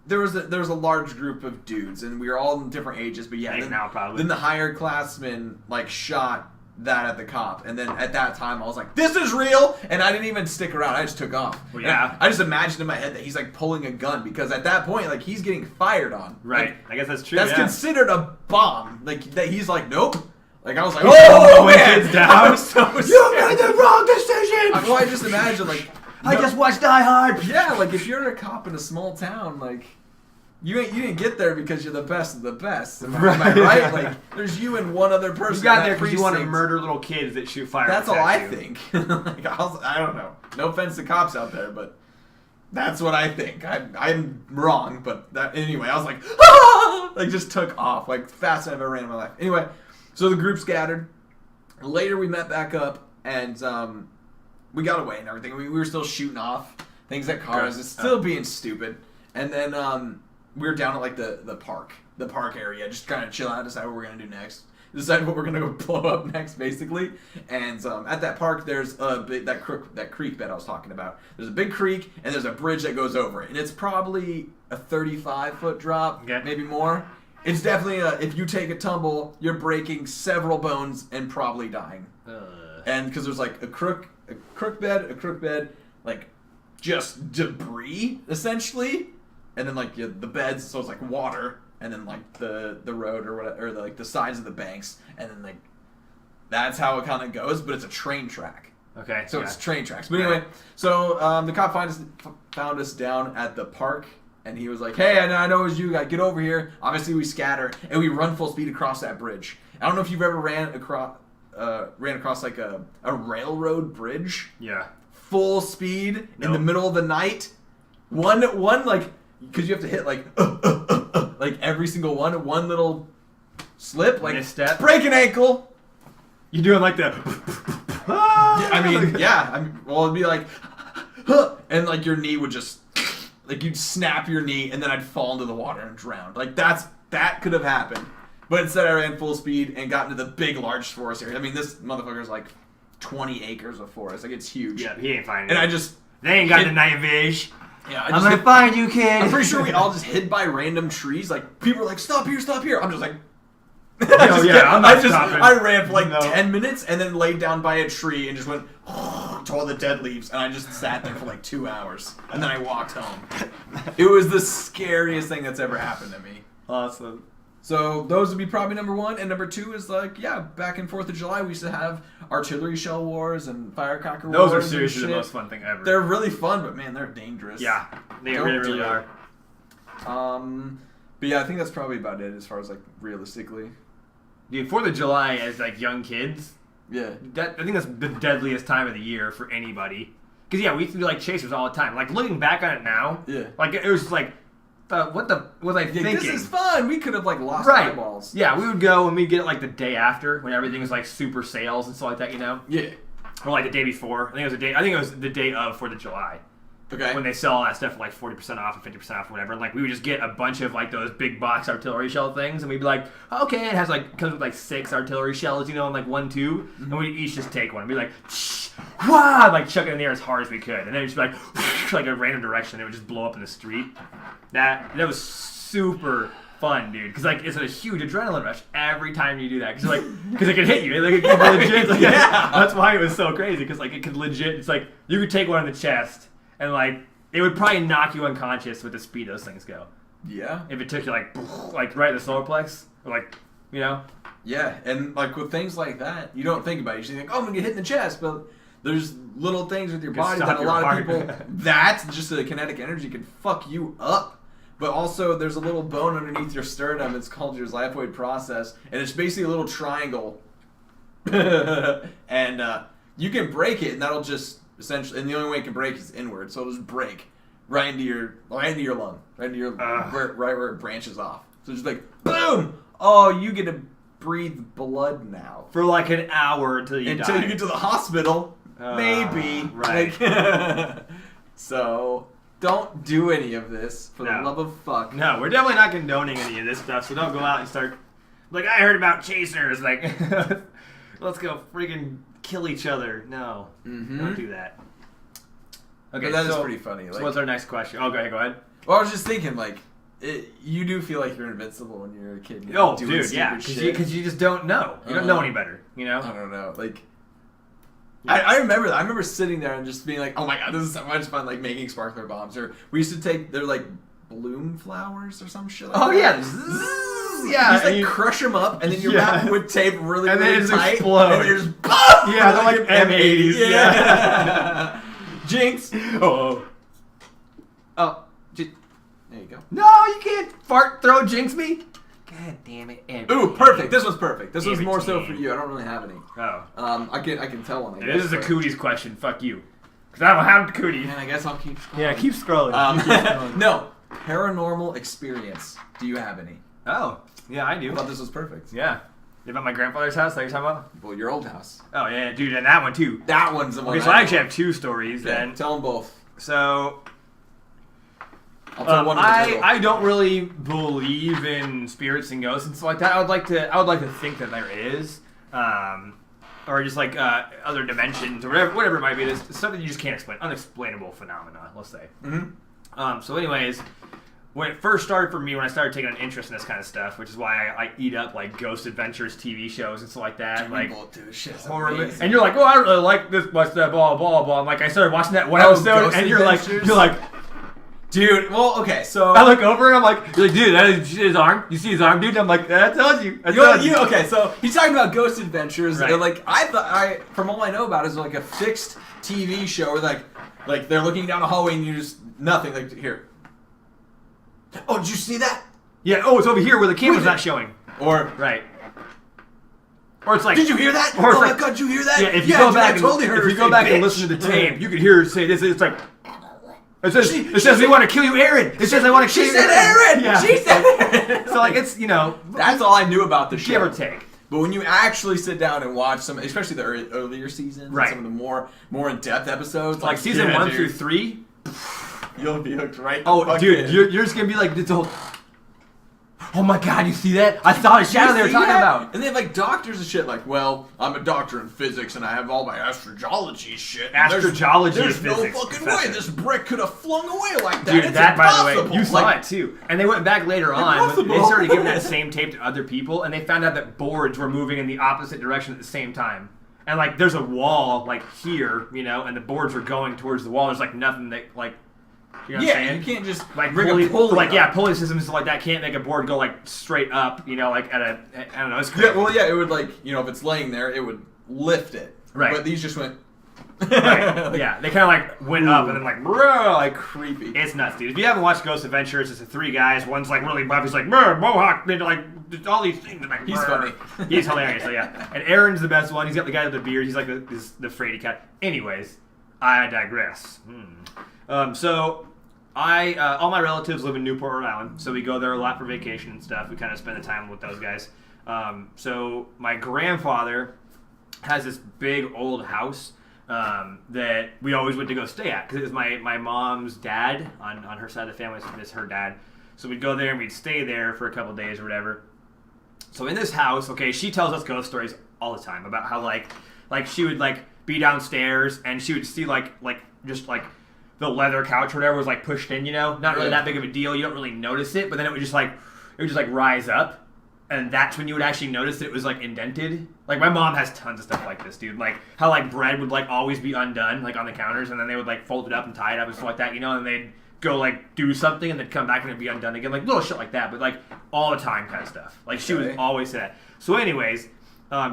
There was a large group of dudes, and we were all in different ages, but yeah. Hanging out, probably. Then the higher classmen, like, shot that at the cop, and then at that time I was like, this is real, and I didn't even stick around. I just took off. Well, yeah. I just imagined in my head that he's like pulling a gun, because at that point, like, he's getting fired on. Right. Like, I guess that's true. that's yeah. considered a bomb. Like, that he's like, nope, Like, I was like, oh, man! Kids down. I was so scared. You made the wrong decision! Well, I just imagine, like... I just watched Die Hard! Yeah, like, if you're a cop in a small town, like... You didn't get there because you're the best of the best. Am I right? Like, there's you and one other person. You got there because you want to murder little kids that shoot fireworks. That's all I think. Like, I don't know. No offense to cops out there, but that's what I think. I'm wrong, but anyway, I was like, ah! Like, just took off, like, faster than I've ever ran in my life. Anyway, so the group scattered. Later, we met back up, and we got away and everything. We were still shooting off things at cars. It's still being stupid. And then we were down at, like, the park area, just kind of chill out, decide what we're going to do next. Decide what we're going to go blow up next, basically. And at that park, there's that creek that I was talking about. There's a big creek, and there's a bridge that goes over it. And it's probably a 35-foot drop, maybe more. It's definitely if you take a tumble, you're breaking several bones and probably dying. And because there's, like, a crook bed, like, just debris, essentially. And then, like, the beds, so it's, like, water, and then, like, the road or whatever, or like the sides of the banks, and then, like, that's how it kind of goes. But it's a train track. Okay. So it's train tracks. But anyway, so the cop found us down at the park, and he was like, "Hey, I know it was you. Get over here." Obviously, we scatter and we run full speed across that bridge. I don't know if you've ever ran across like a railroad bridge. Yeah. Full speed in the middle of the night. One like. Because you have to hit, like every single one little slip, like, misstep, break an ankle. You're doing, like, the... well, it'd be like, and, like, your knee would just, like, you'd snap your knee, and then I'd fall into the water and drown. Like, that could have happened. But instead, I ran full speed and got into the big, large forest area. I mean, this motherfucker's, like, 20 acres of forest. Like, it's huge. Yeah, he ain't finding it. And they ain't got the night vision. Yeah, I'm gonna find you, kid. I'm pretty sure we all just hid by random trees. Like, people were like, stop here. I'm just like... I ran for like 10 minutes and then laid down by a tree and just went to all the dead leaves. And I just sat there for like 2 hours. And then I walked home. It was the scariest thing that's ever happened to me. Awesome. So those would be probably number one. And number two is like, back in 4th of July, we used to have artillery shell wars and firecracker wars. Those are seriously the most fun thing ever. They're really fun, but man, they're dangerous. Yeah, they really are. But yeah, I think that's probably about it as far as like realistically. Dude, 4th of July as like young kids. Yeah. I think that's the deadliest time of the year for anybody. Because we used to do like chasers all the time. Like looking back on it now, like it was like, what was I thinking? This is fun. We could have like lost eyeballs. Yeah, we would go and we'd get it like the day after when everything was like super sales and stuff like that, Yeah. Or like the day before. I think it was the day of 4th of July. Okay. When they sell all that stuff for like 40% off and 50% off or whatever. And like we would just get a bunch of like those big box artillery shell things and we'd be like, okay, it comes with like 6 artillery shells, in like 1 tube. Mm-hmm. And we'd each just take one and be like, wah! Like chuck it in the air as hard as we could. And then it'd just be like a random direction and it would just blow up in the street. That was super fun, dude. Because like it's a huge adrenaline rush every time you do that. Because it could hit you. Like it could legit. Like, that's why it was so crazy. Because like it could legit. It's like you could take one in the chest and like it would probably knock you unconscious with the speed those things go. Yeah. If it took you like right in the solar plex or like Yeah, and like with things like that, you don't think about it. You just think, I'm gonna get hit in the chest, but there's little things with your body that a lot of people just the kinetic energy can fuck you up. But also, there's a little bone underneath your sternum. It's called your xiphoid process, and it's basically a little triangle. And you can break it, and that'll just essentially. And the only way it can break is inward, so it'll just break right into your lung, right into your right where it branches off. So just like boom! Oh, you get to breathe blood now for like an hour until you get to the hospital. Maybe. Right. Like, so. Don't do any of this for the love of fuck. No, we're definitely not condoning any of this stuff, so don't go out and start like, I heard about chasers, like let's go freaking kill each other. No. Don't do that. Okay, that is pretty funny. Like, so what's our next question? Oh, go ahead. Well, I was just thinking, like, you do feel like you're invincible when you're a kid. Dude, yeah, because you just don't know. You don't know any better, I don't know, like. I remember that. I remember sitting there and just being like, oh my god, this is so much fun, like making sparkler bombs. Or we used to take, they're like bloom flowers or some shit like that. Yeah. Yeah, He's like crush them up, and then you wrap them with tape really, and really then it's tight, explode. and there's BOOM! Yeah, they're like M80s. Yeah. Jinx. Oh. There you go. No, you can't fart throw jinx me. God damn it. Ooh, perfect. This one's perfect. This one's Every more so team. for you. I don't really have any. Oh. I can tell one. This is a cooties question. Fuck you. Because I don't have the cooties. Man, I guess I'll keep scrolling. Yeah, keep scrolling. Keep scrolling. No. Paranormal experience. Do you have any? Oh, yeah, I do. I thought this was perfect. Yeah. You about my grandfather's house that you're talking about? Well, your old house. Oh, yeah, dude, and that one too. That one's the one. Okay, so I actually have two stories Okay, then. tell them both. So, I'll tell one in the middle. I don't really believe in spirits and ghosts and stuff like that. I would like to think that there is, or just like other dimensions or whatever it might be. It's something you just can't explain, unexplainable phenomena. Let's say. Mm-hmm. So, anyways, when it first started for me, when I started taking an interest in this kind of stuff, which is why I eat up like Ghost Adventures TV shows and stuff like that, like horror. And you're like, oh, I don't really like this much, that blah blah blah. And like I started watching that one episode, Ghost and Adventures? you're like. Dude, well, okay, so... I look over and I'm like, dude, that is his arm. You see his arm, dude? I'm like, I told you. Okay, so he's talking about Ghost Adventures. Right. And like, from all I know about it, is like a fixed TV show where like they're looking down a hallway and you just, nothing, like, here. Oh, did you see that? Yeah, oh, it's over here where the camera's not showing. Or... Right. Or it's like... Did you hear that? Or it's oh my like, god, did you hear that? Yeah, if you go back, totally heard if her you go say, back and "Bitch." listen to the tape, you could hear her say this. It's like... It says they want to kill you, Aaron. It says they want to kill you. She said Aaron! Yeah. She said Aaron! So, like, it's, That's all I knew about the show. give or take. But when you actually sit down and watch some, especially the earlier seasons, Right. some of the more in-depth episodes, Like season yeah, 1 dude, through 3. you'll be hooked right. Oh, the fuck dude, in. you're just gonna be like, it's all. Oh my god, you see that? I saw the shadow they were See talking that? about. And they have like doctors and shit. Like, well, I'm a doctor in physics and I have all my astrology shit. and Astrology There's and no physics, fucking professor. way this brick could have flung away like that. Dude, It's that, by the impossible. way, you saw Like, it too. And they went back later on, when Impossible. they started giving that same tape to other people, and they found out that boards were moving in the opposite direction at the same time. And, like, there's a wall, like, here, and the boards were going towards the wall. There's, like, nothing that, like, you know what I'm saying? you can't just Like, bring pulley, a pulley. like, up. yeah, pulley systems like that can't make a board go, like, straight up, like, at a, I don't know, it's crazy. Yeah, well, yeah, it would like if it's laying there, it would lift it. Right. But these just went. Right. Yeah, they kind of like went up and then like, bruh, like creepy. it's nuts, dude. If you haven't watched Ghost Adventures, it's the three guys. One's like really buff. He's like, bruh, mohawk, and like all these things. And, like, He's bruh. funny. He's hilarious. So yeah, and Aaron's the best one. He's got the guy with the beard. He's like the fraidy cat. Anyways, I digress. So I all my relatives live in Newport, Rhode Island, so we go there a lot for vacation and stuff. We kind of spend the time with those guys. So my grandfather has this big old house that we always went to go stay at because it was my mom's dad on her side of the family. So it's her dad. So we'd go there and we'd stay there for a couple days or whatever. So in this house, okay, she tells us ghost stories all the time about how like she would like be downstairs and she would see like just like the leather couch or whatever was like pushed in, not really that big of a deal. You don't really notice it, but then it would just like rise up. And that's when you would actually notice that it was, like, indented. Like, my mom has tons of stuff like this, dude. Like, how, like, bread would, like, always be undone, like, on the counters. And then they would, like, fold it up and tie it up and stuff like that, And they'd go, like, do something and then come back and it'd be undone again. Like, little shit like that. But, like, all the time kind of stuff. Like, she would always say that. So, anyways,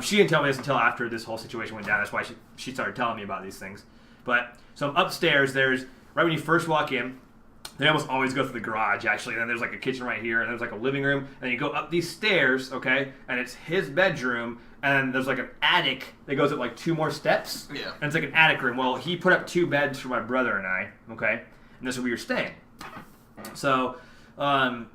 she didn't tell me this until after this whole situation went down. That's why she started telling me about these things. But, so I'm upstairs. There's, right when you first walk in, they almost always go through the garage, actually. And then there's, like, a kitchen right here, and there's, like, a living room. And you go up these stairs, okay, and it's his bedroom, and there's, like, an attic that goes up, like, 2 more steps. Yeah. And it's, like, an attic room. Well, he put up 2 beds for my brother and I, okay? And this is where we were staying. So I'm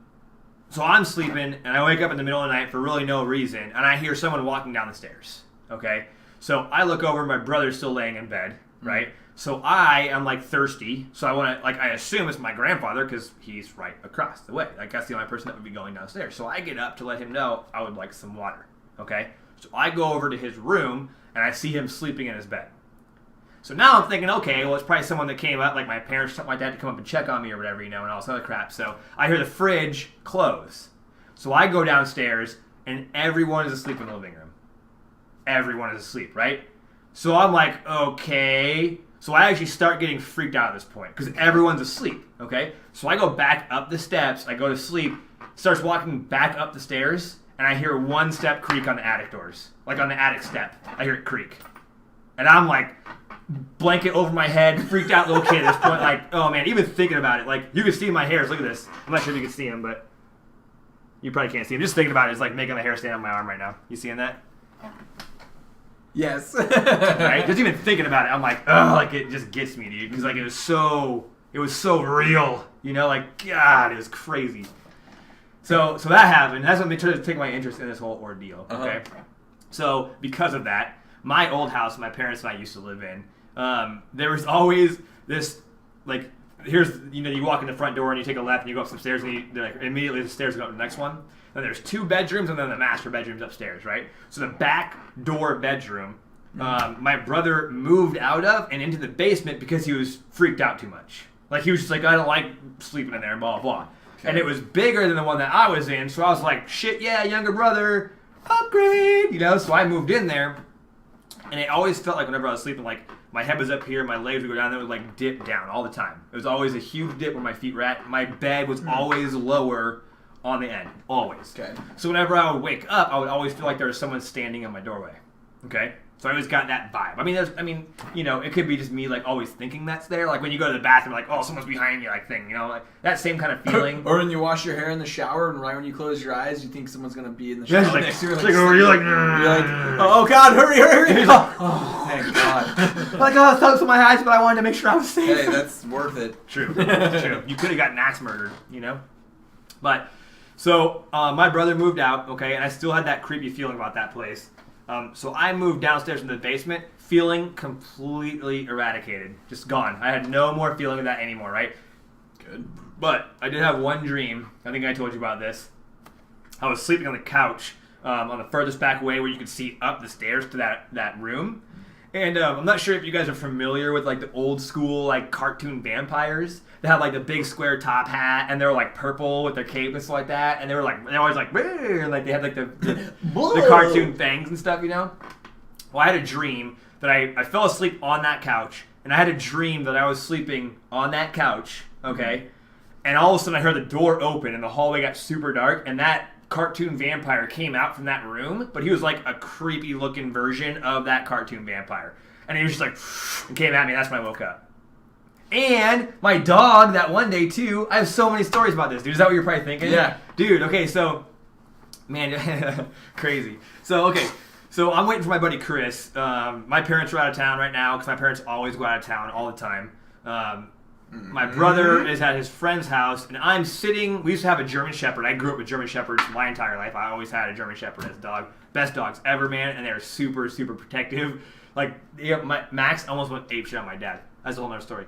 sleeping, and I wake up in the middle of the night for really no reason, and I hear someone walking down the stairs, okay? So I look over, my brother's still laying in bed, right? So I am, like, thirsty, so I want to, like, I assume it's my grandfather because he's right across the way. Like, that's the only person that would be going downstairs. So I get up to let him know I would like some water, okay? So I go over to his room, and I see him sleeping in his bed. So now I'm thinking, okay, well, it's probably someone that came up, like my parents, something like that, to come up and check on me or whatever, and all this other crap. So I hear the fridge close. So I go downstairs, and everyone is asleep in the living room. Everyone is asleep, right? So I'm like, okay. So I actually start getting freaked out at this point because everyone's asleep, okay? So I go back up the steps, I go to sleep, starts walking back up the stairs, and I hear one step creak on the attic doors. Like on the attic step. I hear it creak. And I'm like, blanket over my head, freaked out little kid at this point. Like, oh man, even thinking about it. Like, you can see my hairs. Look at this. I'm not sure if you can see them, but you probably can't see them. Just thinking about it is like making my hair stand on my arm right now. You seeing that? Yes. Right? Just even thinking about it, I'm like, oh, like it just gets me, dude. Because like it was so real. You know, like, God, it was crazy. So that happened. That's what made sure to take my interest in this whole ordeal. Okay. So because of that, my old house my parents and I used to live in, there was always this, like, here's, you know, you walk in the front door and you take a left and you go up some stairs and they're like, immediately the stairs go up to the next one. Then there's 2 bedrooms and then the master bedroom's upstairs, right? So the back door bedroom, my brother moved out of and into the basement because he was freaked out too much. Like, he was just like, I don't like sleeping in there and blah, blah, blah. Okay. And it was bigger than the one that I was in, so I was like, shit, yeah, younger brother, upgrade, you know? So I moved in there, and it always felt like whenever I was sleeping, like, my head was up here, my legs would go down, and it would, like, dip down all the time. It was always a huge dip where my feet were at. My bed was always lower on the end, always. Okay. So whenever I would wake up, I would always feel like there was someone standing in my doorway, okay? So I always got that vibe. I mean, you know, it could be just me, like, always thinking that's there. Like, when you go to the bathroom, like, oh, someone's behind you, like, thing, you know? Like, that same kind of feeling. Or when you wash your hair in the shower, and right when you close your eyes, you think someone's going to be in the shower like, next to you. You're like, oh, God, hurry. Oh, thank God. Like, oh, I thought it was my eyes, but I wanted to make sure I was safe. Hey, that's worth it. True. You could have gotten axe murdered, you know? But, so, my brother moved out, okay, and I still had that creepy feeling about that place. So I moved downstairs into the basement, feeling completely eradicated. Just gone. I had no more feeling of that anymore, right? Good. But I did have one dream. I think I told you about this. I was sleeping on the couch on the furthest back way where you could see up the stairs to that room. And I'm not sure if you guys are familiar with like the old school like cartoon vampires. They had like the big square top hat, and they were like purple with their cape and stuff like that. And they were like, they always like, and like they had like the cartoon fangs and stuff, you know. Well, I had a dream that I fell asleep on that couch, and I had a dream that I was sleeping on that couch, okay. And all of a sudden, I heard the door open, and the hallway got super dark, and that cartoon vampire came out from that room, but he was like a creepy looking version of that cartoon vampire. And he was just like, and came at me, and that's when I woke up. And my dog, that one day too, I have so many stories about this, dude. Is that what you're probably thinking? Yeah. Dude, okay, so, man, crazy. So, okay, so I'm waiting for my buddy Chris. My parents are out of town right now, because my parents always go out of town all the time. My brother is at his friend's house, and I'm sitting. We used to have a German Shepherd. I grew up with German Shepherds my entire life. I always had a German Shepherd as a dog. Best dogs ever, man, and they're super, super protective. Like, Max almost went apeshit on my dad. That's a whole nother story.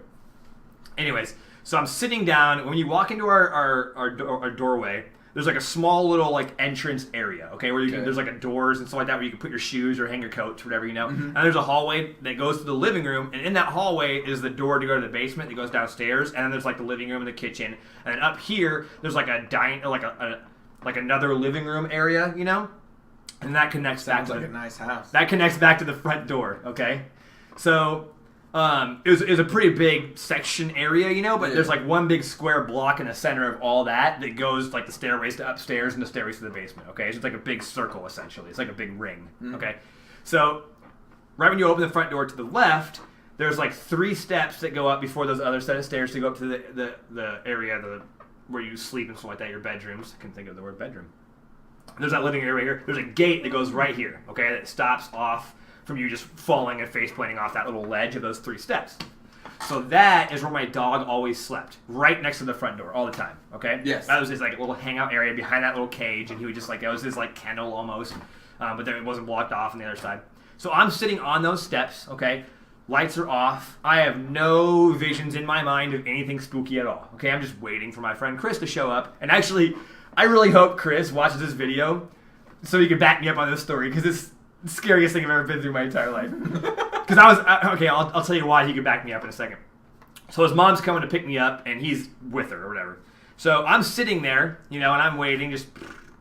Anyways, so I'm sitting down. When you walk into our doorway, there's like a small little like entrance area, okay, where you can, there's like a doors and stuff like that where you can put your shoes or hang your coats, whatever, you know. And there's a hallway that goes to the living room, and in that hallway is the door to go to the basement that goes downstairs, and then there's like the living room and the kitchen, and then up here there's like a like another living room area, you know, and that connects back to a nice house. That connects back to the front door, okay. So it was a pretty big section area, you know, but there's like one big square block in the center of all that goes like the stairways to upstairs and the stairways to the basement, okay? It's just like a big circle, essentially. It's like a big ring, okay? So right when you open the front door to the left, there's like 3 steps that go up before those other set of stairs to go up to the area where you sleep and stuff like that, your bedrooms. I can think of the word bedroom. There's that living area right here. There's a gate that goes right here, okay, that stops off from you just falling and face planting off that little ledge of those 3 steps. So that is where my dog always slept, right next to the front door all the time, okay? Yes. That was his like little hangout area behind that little cage, and he would just like, it was his like kennel almost, but then it wasn't blocked off on the other side. So I'm sitting on those steps, okay? Lights are off. I have no visions in my mind of anything spooky at all, okay? I'm just waiting for my friend Chris to show up. And actually, I really hope Chris watches this video so he can back me up on this story, because it's the scariest thing I've ever been through my entire life. Because I'll tell you why he could back me up in a second. So his mom's coming to pick me up, and he's with her or whatever. So I'm sitting there, you know, and I'm waiting, just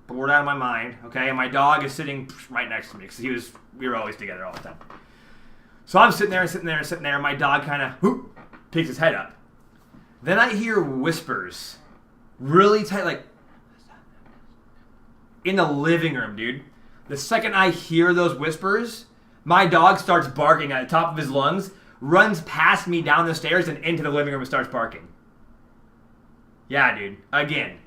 bored out of my mind, okay? And my dog is sitting right next to me, because we were always together all the time. So I'm sitting there, and my dog kind of picks his head up. Then I hear whispers, really tight, like, in the living room, dude. The second I hear those whispers, my dog starts barking at the top of his lungs, runs past me down the stairs and into the living room and starts barking. Yeah, dude. Again.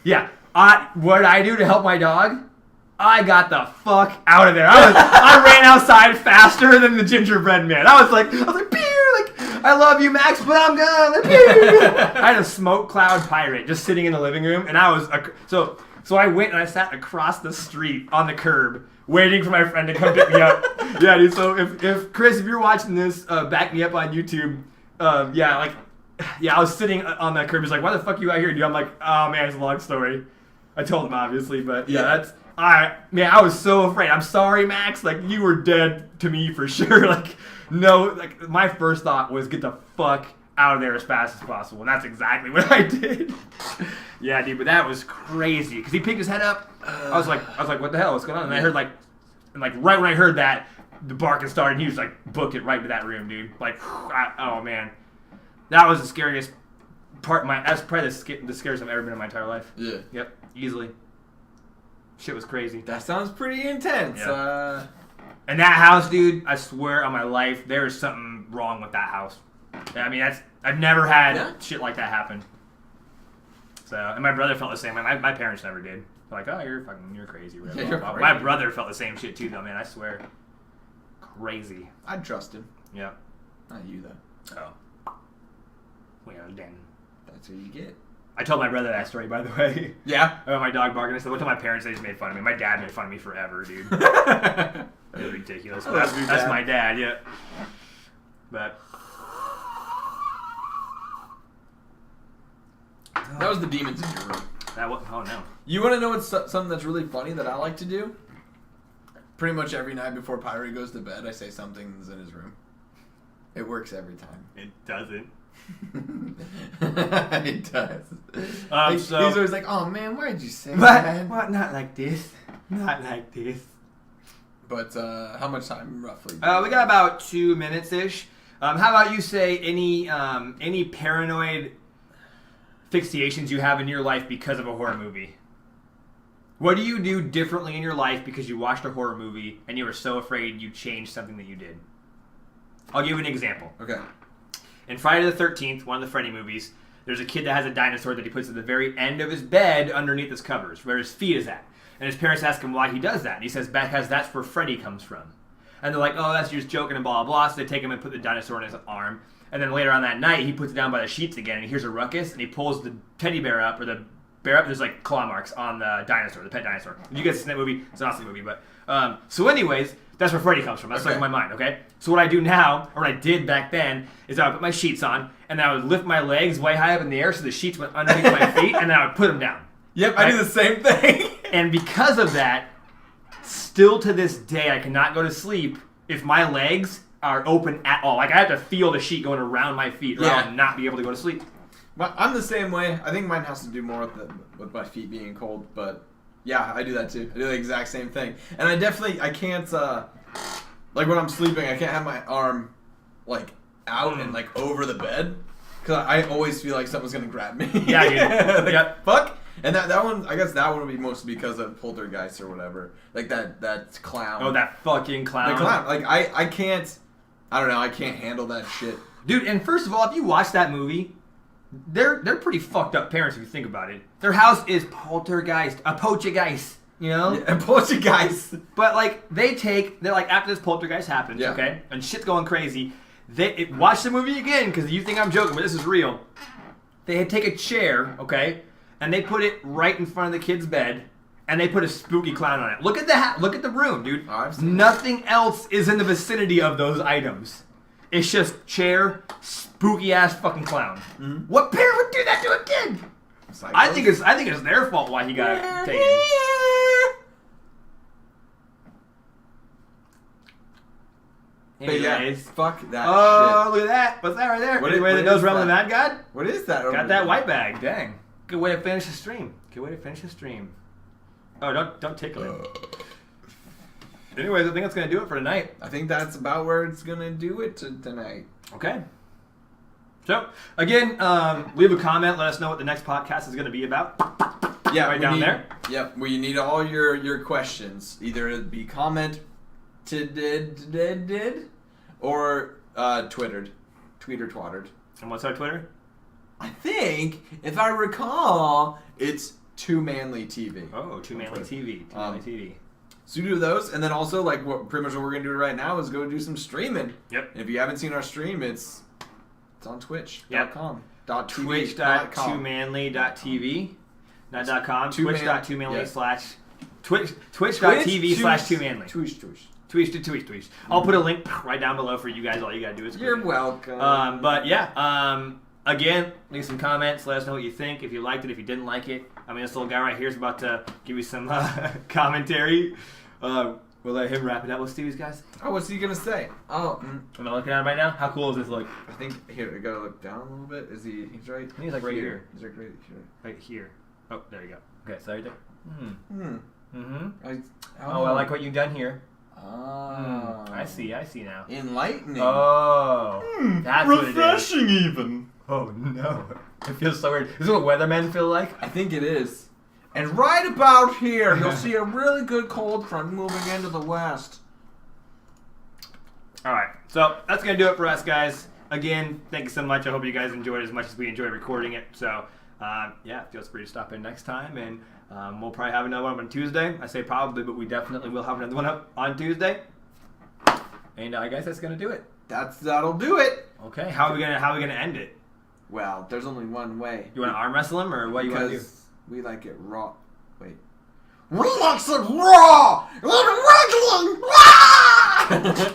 Yeah. What did I do to help my dog? I got the fuck out of there. I ran outside faster than the gingerbread man. I was like, pew! Like, I love you, Max, but I'm gonna pew! I had a smoke cloud pirate just sitting in the living room, and I was so I went and I sat across the street on the curb, waiting for my friend to come pick me up. Yeah, dude. So if Chris, if you're watching this, back me up on YouTube. I was sitting on that curb. He's like, "Why the fuck are you out here, dude?" I'm like, "Oh man, it's a long story." I told him obviously, but I was so afraid. I'm sorry, Max. Like, you were dead to me for sure. Like, no, like my first thought was get the fuck out of there as fast as possible, and that's exactly what I did. Yeah, dude, but that was crazy because he picked his head up. I was like, what the hell? What's going on? And I heard right when I heard that, the barking started. And he was like, booked it right to that room, dude. Like, oh man, that was the scariest part. That's probably the scariest I've ever been in my entire life. Yeah. Yep. Easily. Shit was crazy. That sounds pretty intense. Yeah. And that house, dude, I swear on my life, there is something wrong with that house. I mean, I've never had shit like that happen. So, and my brother felt the same way. My parents never did. They're like, oh, you're crazy. Yeah, you're crazy. My brother felt the same shit too, though, man. I swear. Crazy. I'd trust him. Yeah. Not you, though. Oh. Well, then. That's what you get. I told my brother that story, by the way. Yeah? About my dog barking. I said, what to my parents? They just made fun of me. My dad made fun of me forever, dude. It was ridiculous. That's my dad, yeah. But that was the demons in your room. Oh no. You want to know what's something that's really funny that I like to do? Pretty much every night before Pyrie goes to bed, I say something's in his room. It works every time. It doesn't. It does. He's always like, "Oh man, why did you say that?" What? Not like this. Not like this. But how much time roughly? We got about 2 minutes ish. How about you say any paranoid fixations you have in your life because of a horror movie? What do you do differently in your life because you watched a horror movie and you were so afraid you changed something that you did? I'll give you an example. Okay. In Friday the 13th, one of the Freddy movies, there's a kid that has a dinosaur that he puts at the very end of his bed underneath his covers, where his feet is at. And his parents ask him why he does that. And he says, because that's where Freddy comes from. And they're like, oh, that's just joking and blah, blah, blah. So they take him and put the dinosaur in his arm. And then later on that night, he puts it down by the sheets again, and he hears a ruckus, and he pulls the teddy bear up, or the bear up. There's like claw marks on the dinosaur, the pet dinosaur. If you guys seen that movie, it's an awesome movie. But so anyways, that's where Freddy comes from. That's like in my mind, okay? So what I do now, or what I did back then, is I would put my sheets on, and I would lift my legs way high up in the air so the sheets went underneath my feet, and then I would put them down. Yep, right? I do the same thing. And because of that, still to this day, I cannot go to sleep if my legs are open at all. Like, I have to feel the sheet going around my feet, or I'll not be able to go to sleep. Well, I'm the same way. I think mine has to do more with my feet being cold, but yeah, I do that too. I do the exact same thing. And I can't, like when I'm sleeping, I can't have my arm, like, out and, like, over the bed, because I always feel like someone's going to grab me. Yeah, dude. Like, yep. Fuck. And that one, I guess that one would be mostly because of poltergeist or whatever. Like, that clown. Oh, that fucking clown. The clown. Like, I can't, I don't know, I can't handle that shit. Dude, and first of all, if you watch that movie, they're pretty fucked up parents if you think about it. Their house is poltergeist, a poltergeist, you know? Yeah, a poltergeist. But, like, they're like, after this poltergeist happens, okay, and shit's going crazy, watch the movie again, because you think I'm joking, but this is real. They take a chair, okay, and they put it right in front of the kid's bed, and they put a spooky clown on it. Look at the room, dude. Nothing else is in the vicinity of those items. It's just chair, spooky ass fucking clown. Mm-hmm. What parent would do that to a kid? Psychos? I think it's their fault why he got taken. Anyways, fuck that shit. Oh, look at that. What's that right there? Anyway, that knows Realm of the Mad God? What is that? Got that white bag. Dang. Good way to finish the stream. Oh, don't tickle it. Anyways, I think that's going to do it for tonight. I think that's about where it's going to do it tonight. Okay. So, again, leave a comment. Let us know what the next podcast is going to be about. Yeah, right we down need, there. Yep, we need all your questions. Either it be comment or twittered. Tweet or twattered. And what's our Twitter? I think, if I recall, it's 2Manly TV. Oh, 2Manly TV. 2Manly TV. So do those, and then also, like, pretty much what we're going to do right now is go do some streaming. Yep. And if you haven't seen our stream, it's on twitch.com. Yep. Twitch.2manly.tv. Not .com. Twitch.2manly slash... Twitch.tv/2manly. Tweet. I'll put a link right down below for you guys. All you gotta do is You're welcome. But yeah, again, leave some comments. Let us know what you think. If you liked it, if you didn't like it. I mean, this little guy right here is about to give you some commentary. We'll let him wrap it up. What's Stevie's guys? Oh, what's he gonna say? Oh, Am I looking at him right now? How cool does this look? I think here I gotta look down a little bit. Is he? He's right. I think he's like right here. He's like right here. Right here. Oh, there you go. Okay, so right there. I like what you've done here. Oh. I see now. Enlightening. Oh. That's refreshing what it is. even. Oh no. It feels so weird. Is this what weathermen feel like? I think it is. And right about here, you'll see a really good cold front moving into the west. Alright, so that's going to do it for us, guys. Again, thank you so much. I hope you guys enjoyed it as much as we enjoyed recording it. So, yeah, feel free to stop in next time. And we'll probably have another one on Tuesday. I say probably, but we definitely will have another one up on Tuesday. And I guess that's going to do it. That'll do it. Okay, how are we gonna end it? Well, there's only one way. You want to arm wrestle him, or what do you want to do? We like it raw. Wait. We like it raw! And wriggling!